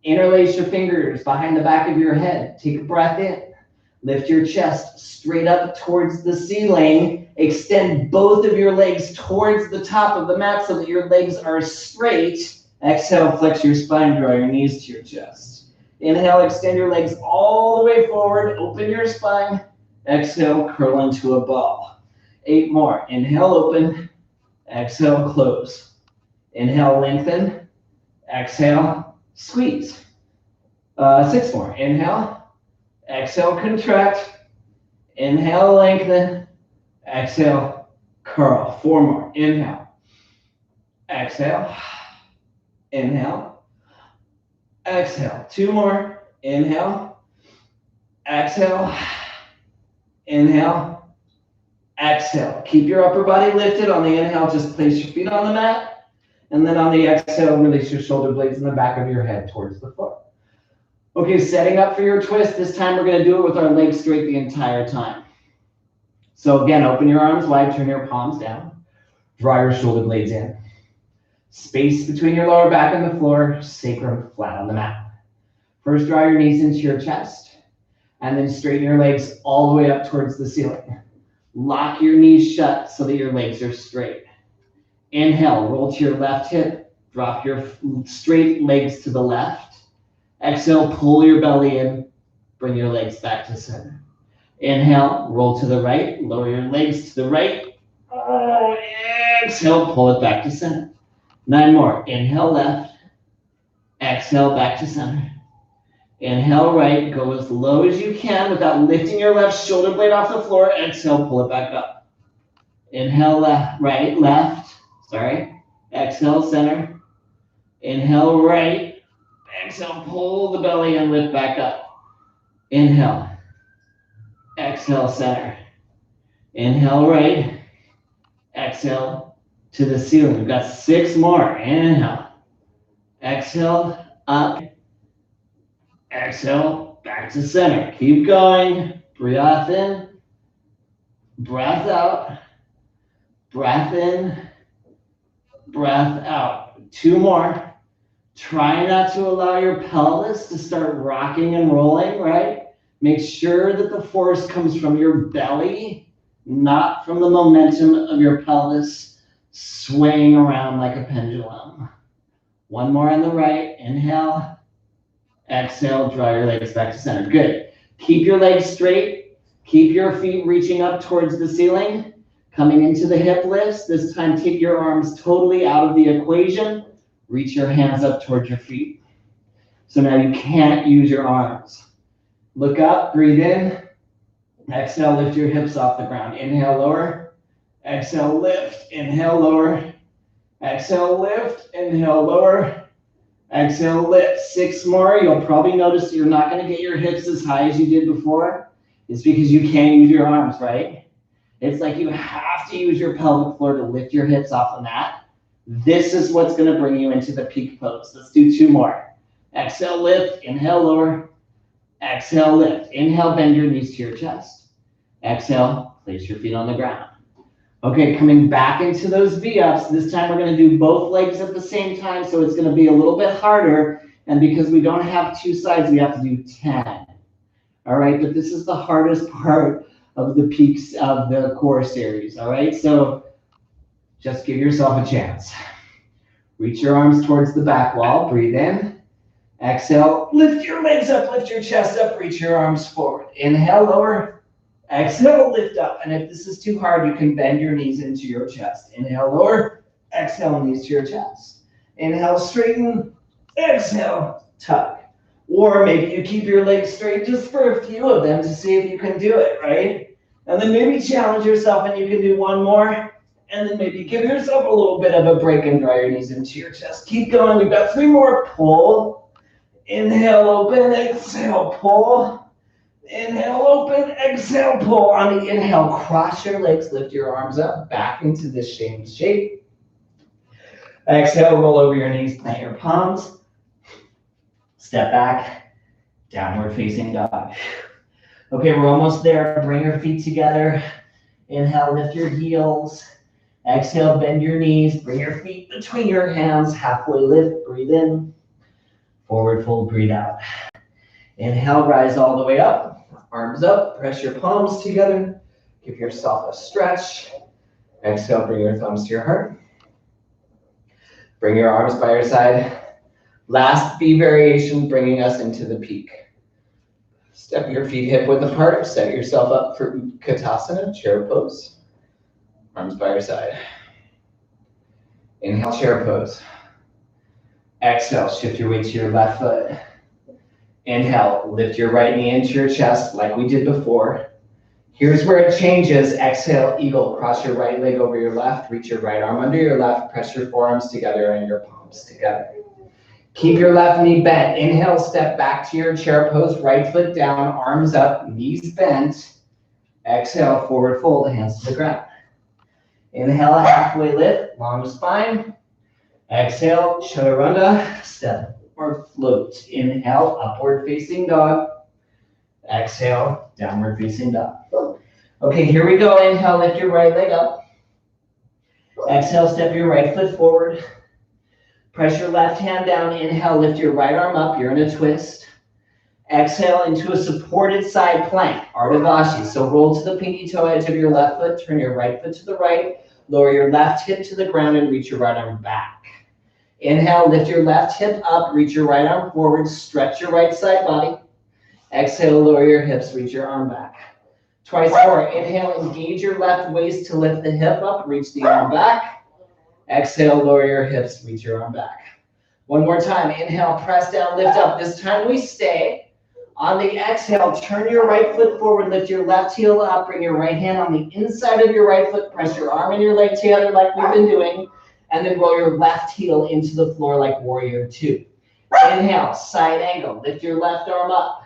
[SPEAKER 2] Interlace your fingers behind the back of your head. Take a breath in. Lift your chest straight up towards the ceiling. Extend both of your legs towards the top of the mat so that your legs are straight. Exhale, flex your spine, draw your knees to your chest. Inhale, extend your legs all the way forward. Open your spine. Exhale, curl into a ball. 8 more. Inhale, open. Exhale, close. Inhale, lengthen. Exhale, squeeze. 6 more. Inhale. Exhale, contract. Inhale, lengthen. Exhale, curl. 4 more. Inhale. Exhale. Inhale. Exhale. 2 more. Inhale. Exhale. Inhale. Exhale. Keep your upper body lifted. On the inhale, just place your feet on the mat. And then on the exhale, release your shoulder blades in the back of your head towards the floor. Okay, setting up for your twist. This time we're going to do it with our legs straight the entire time. So again, open your arms wide, turn your palms down. Draw your shoulder blades in. Space between your lower back and the floor, sacrum flat on the mat. First, draw your knees into your chest, and then straighten your legs all the way up towards the ceiling. Lock your knees shut so that your legs are straight. Inhale, roll to your left hip, drop your straight legs to the left. Exhale, pull your belly in, bring your legs back to center. Inhale, roll to the right, lower your legs to the right. Oh, exhale, pull it back to center. 9 more. Inhale, left. Exhale, back to center. Inhale, right. Go as low as you can without lifting your left shoulder blade off the floor. Exhale, pull it back up. Inhale, left, right, left. Sorry. Exhale, center. Inhale, right. Exhale, pull the belly and lift back up. Inhale. Exhale, center. Inhale, right. Exhale to the ceiling. We've got 6 more. Inhale. Exhale, up. Exhale, back to center. Keep going. Breath in. Breath out. Breath in. Breath out. 2 more. Try not to allow your pelvis to start rocking and rolling, right? Make sure that the force comes from your belly, not from the momentum of your pelvis. swaying around like a pendulum. One more on the right. Inhale. Exhale, draw your legs back to center. Good. Keep your legs straight. Keep your feet reaching up towards the ceiling. Coming into the hip lifts. This time, take your arms totally out of the equation. Reach your hands up towards your feet. So now you can't use your arms. Look up, breathe in. Exhale, lift your hips off the ground. Inhale, lower. Exhale, lift. Inhale, lower. Exhale, lift. Inhale, lower. Exhale, lift. 6 more. You'll probably notice you're not going to get your hips as high as you did before. It's because you can't use your arms, right? It's like you have to use your pelvic floor to lift your hips off the mat. This is what's going to bring you into the peak pose. Let's do 2 more. Exhale, lift. Inhale, lower. Exhale, lift. Inhale, bend your knees to your chest. Exhale, place your feet on the ground. Okay, coming back into those V-ups. This time we're going to do both legs at the same time, so it's going to be a little bit harder. And because we don't have 2 sides, we have to do 10. All right, but this is the hardest part of the peaks of the core series. All right, so just give yourself a chance. Reach your arms towards the back wall. Breathe in. Exhale, lift your legs up, lift your chest up, reach your arms forward. Inhale, lower. Exhale, lift up. And if this is too hard, you can bend your knees into your chest. Inhale, lower. Exhale, knees to your chest. Inhale, straighten. Exhale, tug. Or maybe you keep your legs straight just for a few of them to see if you can do it, right? And then maybe challenge yourself and you can do 1 more. And then maybe give yourself a little bit of a break and draw your knees into your chest. Keep going. We've got 3 more. Pull. Inhale, open. Exhale, pull. Inhale, open. Exhale, pull. On the inhale, cross your legs. Lift your arms up. Back into this shape. Exhale, roll over your knees. Plant your palms. Step back. Downward facing dog. Okay, we're almost there. Bring your feet together. Inhale, lift your heels. Exhale, bend your knees. Bring your feet between your hands. Halfway lift. Breathe in. Forward fold. Breathe out. Inhale, rise all the way up. Arms up. Press your palms together. Give yourself a stretch. Exhale, bring your thumbs to your heart. Bring your arms by your side. Last V variation, bringing us into the peak. Step your feet hip width apart. Set yourself up for Sukhasana, chair pose. Arms by your side. Inhale, chair pose. Exhale, shift your weight to your left foot. Inhale, lift your right knee into your chest like we did before. Here's where it changes. Exhale, eagle. Cross your right leg over your left. Reach your right arm under your left. Press your forearms together and your palms together. Keep your left knee bent. Inhale, step back to your chair pose. Right foot down, arms up, knees bent. Exhale, forward fold, hands to the ground. Inhale, halfway lift, long spine. Exhale, chaturanga, step or float. Inhale, upward facing dog. Exhale, downward facing dog. Okay, here we go. Inhale, lift your right leg up. Exhale, step your right foot forward. Press your left hand down. Inhale, lift your right arm up. You're in a twist. Exhale into a supported side plank, Ardha Vashi. So roll to the pinky toe edge of your left foot. Turn your right foot to the right. Lower your left hip to the ground and reach your right arm back. Inhale, lift your left hip up. Reach your right arm forward. Stretch your right side body. Exhale, lower your hips. Reach your arm back. Twice more. Inhale, engage your left waist to lift the hip up. Reach the arm back. Exhale, lower your hips, reach your arm back. 1 more time. Inhale, press down, lift up. This time we stay. On the exhale, turn your right foot forward, lift your left heel up, bring your right hand on the inside of your right foot, press your arm and your leg together like we've been doing, and then roll your left heel into the floor like warrior 2. Inhale, side angle, lift your left arm up.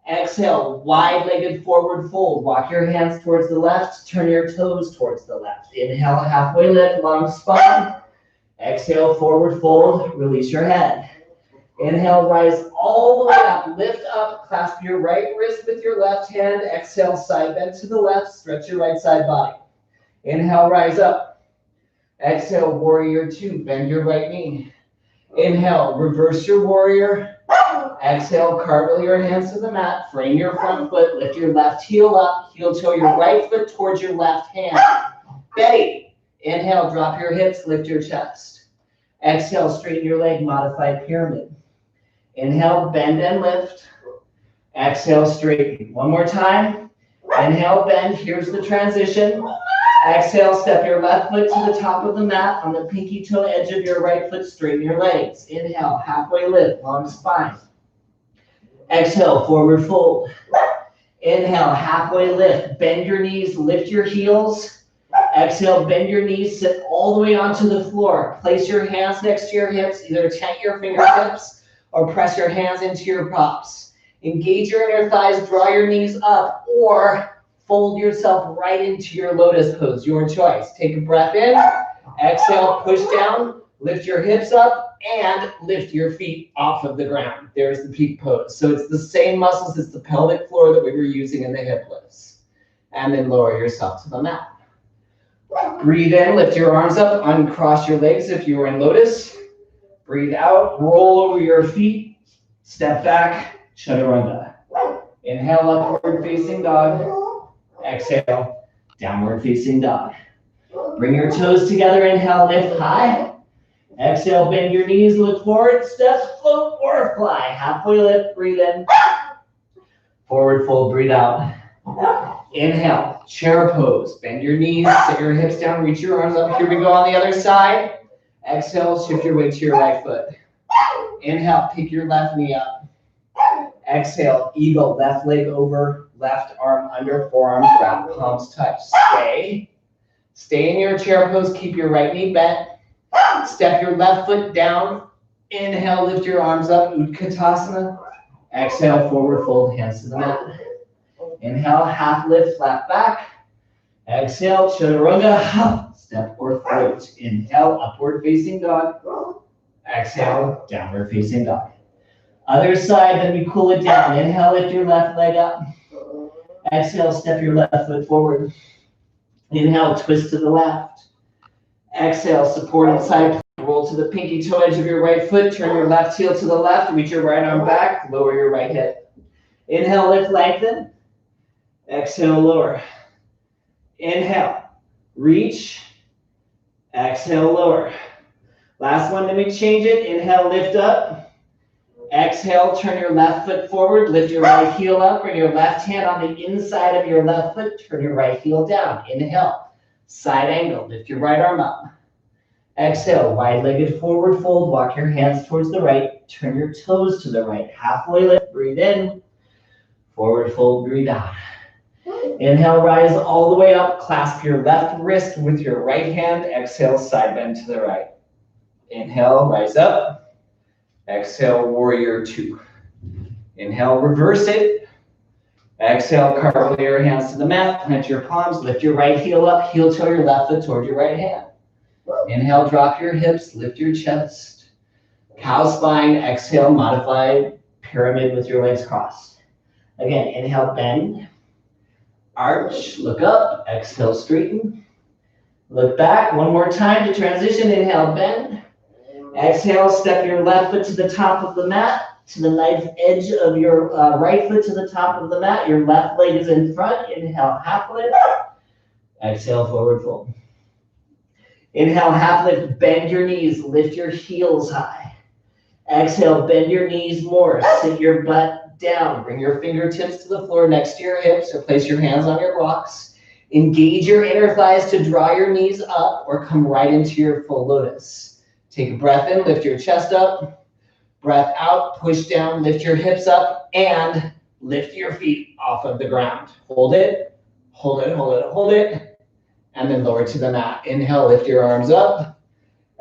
[SPEAKER 2] Exhale, wide-legged forward fold. Walk your hands towards the left, turn your toes towards the left. Inhale, halfway lift, long spine. Exhale, forward fold, release your head. Inhale, rise all the way up, lift up, clasp your right wrist with your left hand. Exhale, side bend to the left, stretch your right side body. Inhale, rise up. Exhale, warrior 2, bend your right knee. Inhale, reverse your warrior. Exhale, cartwheel your hands to the mat, frame your front foot, lift your left heel up, heel toe your right foot towards your left hand. Betty, Inhale, drop your hips, lift your chest. Exhale, straighten your leg, modified pyramid. Inhale, bend and lift. Exhale, straighten. One more time. Inhale, bend. Here's the transition. Exhale, step your left foot to the top of the mat. On the pinky toe edge of your right foot, straighten your legs. Inhale, halfway lift, long spine. Exhale, forward fold. Inhale, halfway lift. Bend your knees, lift your heels. Exhale, bend your knees, sit all the way onto the floor. Place your hands next to your hips, either tent your fingertips or press your hands into your props. Engage your inner thighs, draw your knees up, or fold yourself right into your lotus pose, your choice. Take a breath in, exhale, push down, lift your hips up, and lift your feet off of the ground. There's the peak pose. So it's the same muscles as the pelvic floor that we were using in the hip lifts. And then lower yourself to the mat. Breathe in, lift your arms up, uncross your legs if you were in lotus. Breathe out, roll over your feet, step back, chaturanga. Inhale, upward facing dog. Exhale, downward facing dog. Bring your toes together, inhale, lift high. Exhale, bend your knees, look forward, step, float, or fly. Halfway lift, breathe in. Forward fold, breathe out. Inhale, chair pose. Bend your knees, sit your hips down, reach your arms up. Here we go on the other side. Exhale, shift your weight to your right foot. Inhale, pick your left knee up. Exhale, eagle, left leg over, left arm under, forearms wrap, palms touch. Stay. Stay in your chair pose, keep your right knee bent. Step your left foot down. Inhale, lift your arms up, Sukhasana. Exhale, forward fold, hands to the mat. Inhale, half lift, flat back. Exhale, chaturanga, step or float. Inhale, upward facing dog. Exhale, downward facing dog. Other side, then we cool it down. Inhale, lift your left leg up. Exhale, step your left foot forward. Inhale, twist to the left. Exhale, supported side, roll to the pinky toe edge of your right foot. Turn your left heel to the left, reach your right arm back, lower your right hip. Inhale, lift, lengthen. Exhale, lower. Inhale, reach. Exhale, lower. Last one, let me change it. Inhale, lift up. Exhale, turn your left foot forward, lift your right heel up, bring your left hand on the inside of your left foot, turn your right heel down. Inhale, side angle, lift your right arm up. Exhale, wide-legged forward fold, walk your hands towards the right, turn your toes to the right, halfway lift, breathe in, forward fold, breathe out. Inhale, rise all the way up, clasp your left wrist with your right hand, exhale, side bend to the right. Inhale, rise up. Exhale, warrior two. Inhale, reverse it. Exhale, cartwheel your hands to the mat, plant your palms, lift your right heel up, heel toe your left foot toward your right hand. Inhale, drop your hips, lift your chest. Cow spine, exhale, modified pyramid with your legs crossed. Again, inhale, bend. Arch, look up, exhale, straighten. Look back, one more time to transition. Inhale, bend. Exhale, step your left foot to the top of the mat, to the knife edge of your right foot to the top of the mat. Your left leg is in front. Inhale, half lift. Exhale, forward fold. Inhale, half lift, bend your knees, lift your heels high. Exhale, bend your knees more, sit your butt down. Bring your fingertips to the floor next to your hips or place your hands on your blocks. Engage your inner thighs to draw your knees up or come right into your full lotus. Take a breath in, lift your chest up. Breath out, push down, lift your hips up, and lift your feet off of the ground. Hold it, hold it, hold it, hold it, and then lower to the mat. Inhale, lift your arms up.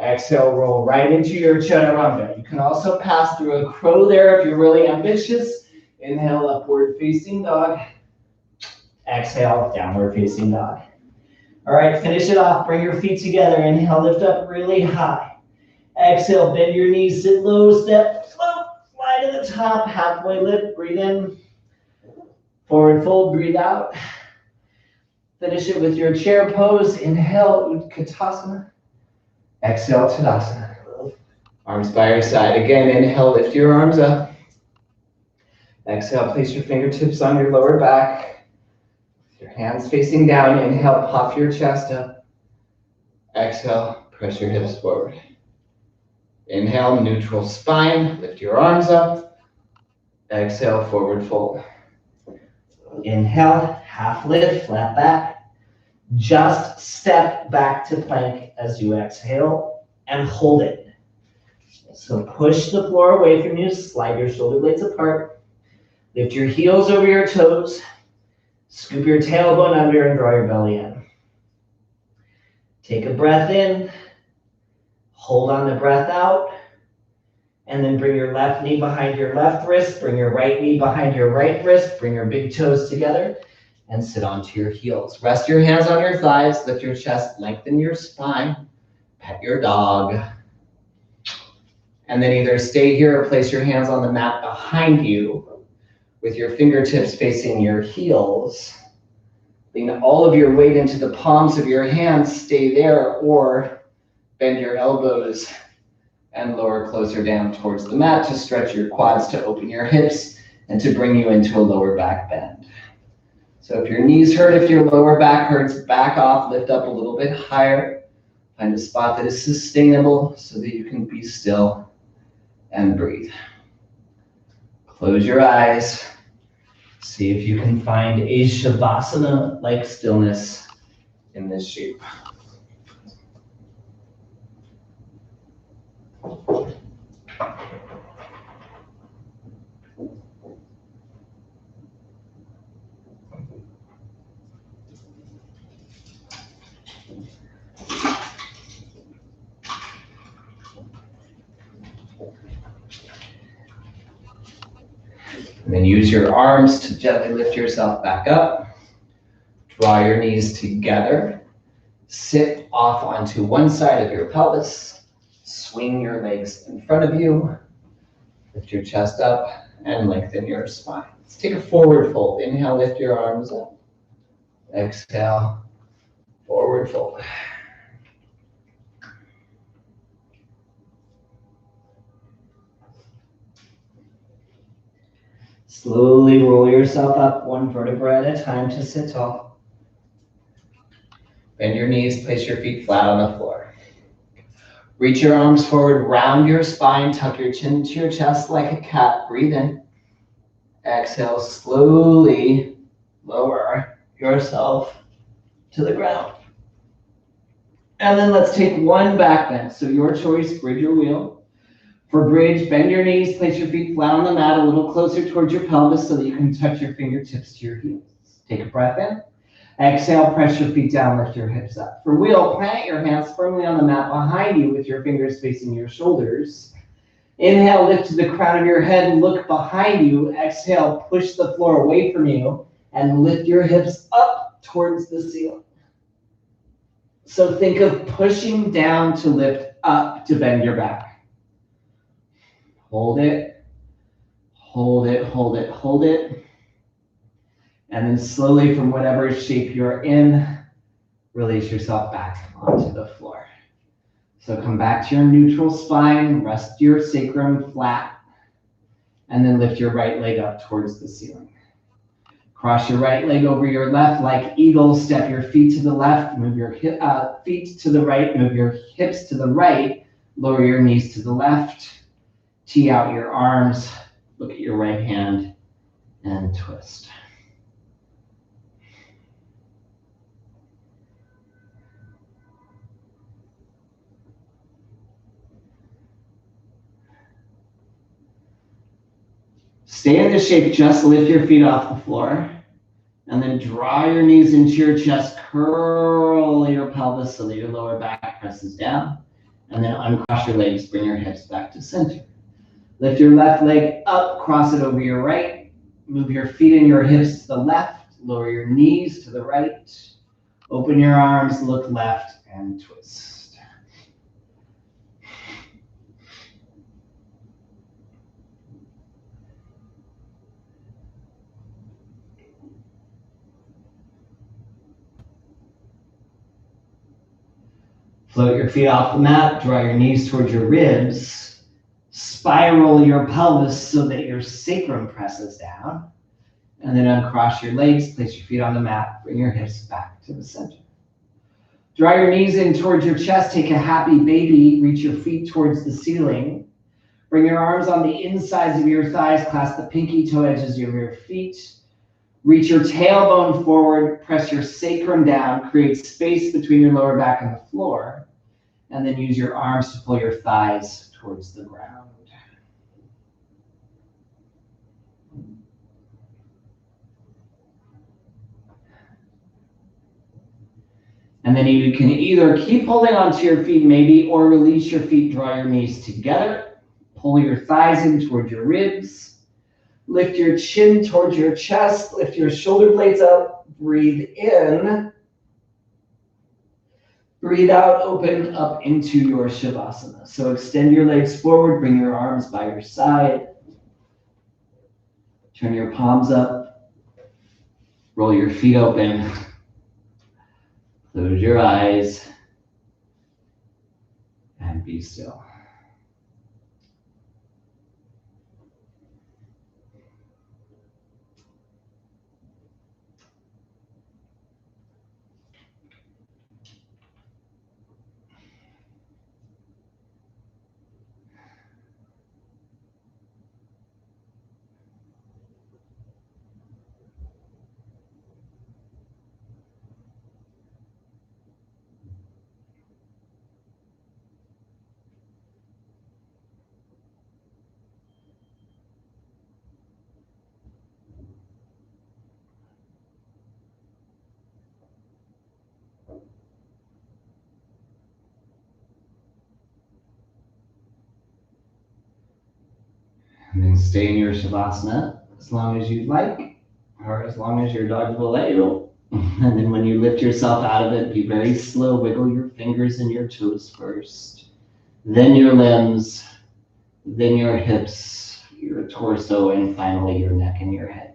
[SPEAKER 2] Exhale, roll right into your chaturanga. You can also pass through a crow there if you're really ambitious. Inhale, upward facing dog. Exhale, downward facing dog. All right, finish it off. Bring your feet together. Inhale, lift up really high. Exhale, bend your knees, sit low, step, float, fly to the top, halfway lift, breathe in. Forward fold, breathe out. Finish it with your chair pose. Inhale, Utkatasana. Exhale, Tadasana. Arms by your side. Again, inhale, lift your arms up. Exhale, place your fingertips on your lower back. Your hands facing down. Inhale, puff your chest up. Exhale, press your hips forward. Inhale, neutral spine, lift your arms up. Exhale, forward fold. Inhale, half lift, flat back. Just step back to plank as you exhale and hold it. So push the floor away from you, slide your shoulder blades apart. Lift your heels over your toes. Scoop your tailbone under and draw your belly in. Take a breath in. Hold on the breath out. And then bring your left knee behind your left wrist. Bring your right knee behind your right wrist. Bring your big toes together and sit onto your heels. Rest your hands on your thighs. Lift your chest. Lengthen your spine. Pet your dog. And then either stay here or place your hands on the mat behind you with your fingertips facing your heels. Lean all of your weight into the palms of your hands. Stay there, or bend your elbows and lower closer down towards the mat to stretch your quads, to open your hips, and to bring you into a lower back bend. So if your knees hurt, if your lower back hurts, back off, lift up a little bit higher. Find a spot that is sustainable so that you can be still and breathe. Close your eyes. See if you can find a Shavasana-like stillness in this shape. And then use your arms to gently lift yourself back up. Draw your knees together. Sit off onto one side of your pelvis. Swing your legs in front of you. Lift your chest up and lengthen your spine. Let's take a forward fold. Inhale, lift your arms up. Exhale, forward fold. Slowly roll yourself up one vertebra at a time to sit tall. Bend your knees, place your feet flat on the floor. Reach your arms forward, round your spine, tuck your chin to your chest like a cat. Breathe in. Exhale, slowly lower yourself to the ground. And then let's take one back bend. So your choice, bridge or wheel. For bridge, bend your knees, place your feet flat on the mat, a little closer towards your pelvis so that you can touch your fingertips to your heels. Take a breath in. Exhale, press your feet down, lift your hips up. For wheel, plant your hands firmly on the mat behind you with your fingers facing your shoulders. Inhale, lift to the crown of your head, look behind you. Exhale, push the floor away from you and lift your hips up towards the ceiling. So think of pushing down to lift up to bend your back. Hold it, hold it, hold it, hold it. And then slowly, from whatever shape you're in, release yourself back onto the floor. So come back to your neutral spine, rest your sacrum flat, and then lift your right leg up towards the ceiling. Cross your right leg over your left like eagle, step your feet to the left, move your feet to the right, move your hips to the right, lower your knees to the left. Tee out your arms, look at your right hand, and twist. Stay in this shape, just lift your feet off the floor, and then draw your knees into your chest, curl your pelvis so that your lower back presses down, and then uncross your legs, bring your hips back to center. Lift your left leg up, cross it over your right. Move your feet and your hips to the left. Lower your knees to the right. Open your arms, look left, and twist. Float your feet off the mat, draw your knees towards your ribs. Spiral your pelvis so that your sacrum presses down. And then uncross your legs, place your feet on the mat, bring your hips back to the center. Draw your knees in towards your chest. Take a happy baby. Reach your feet towards the ceiling. Bring your arms on the insides of your thighs. Clasp the pinky toe edges of your feet. Reach your tailbone forward. Press your sacrum down. Create space between your lower back and the floor. And then use your arms to pull your thighs towards the ground. And then you can either keep holding onto your feet maybe, or release your feet, draw your knees together. Pull your thighs in toward your ribs. Lift your chin towards your chest. Lift your shoulder blades up. Breathe in. Breathe out, open up into your Shavasana. So extend your legs forward, bring your arms by your side. Turn your palms up. Roll your feet open. Close your eyes and be still. And then stay in your Shavasana as long as you'd like, or as long as your dog will let you. And then when you lift yourself out of it, be very slow. Wiggle your fingers and your toes first, then your limbs, then your hips, your torso, and finally your neck and your head.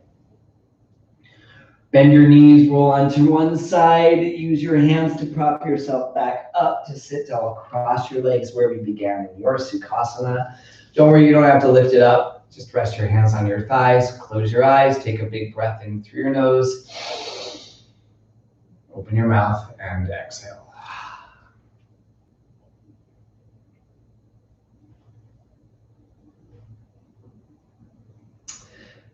[SPEAKER 2] Bend your knees, roll onto one side. Use your hands to prop yourself back up to sit down. Cross your legs where we began in your Sukhasana. Don't worry, you don't have to lift it up. Just rest your hands on your thighs. Close your eyes. Take a big breath in through your nose. Open your mouth and exhale.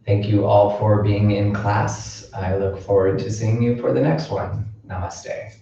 [SPEAKER 2] Thank you all for being in class. I look forward to seeing you for the next one. Namaste.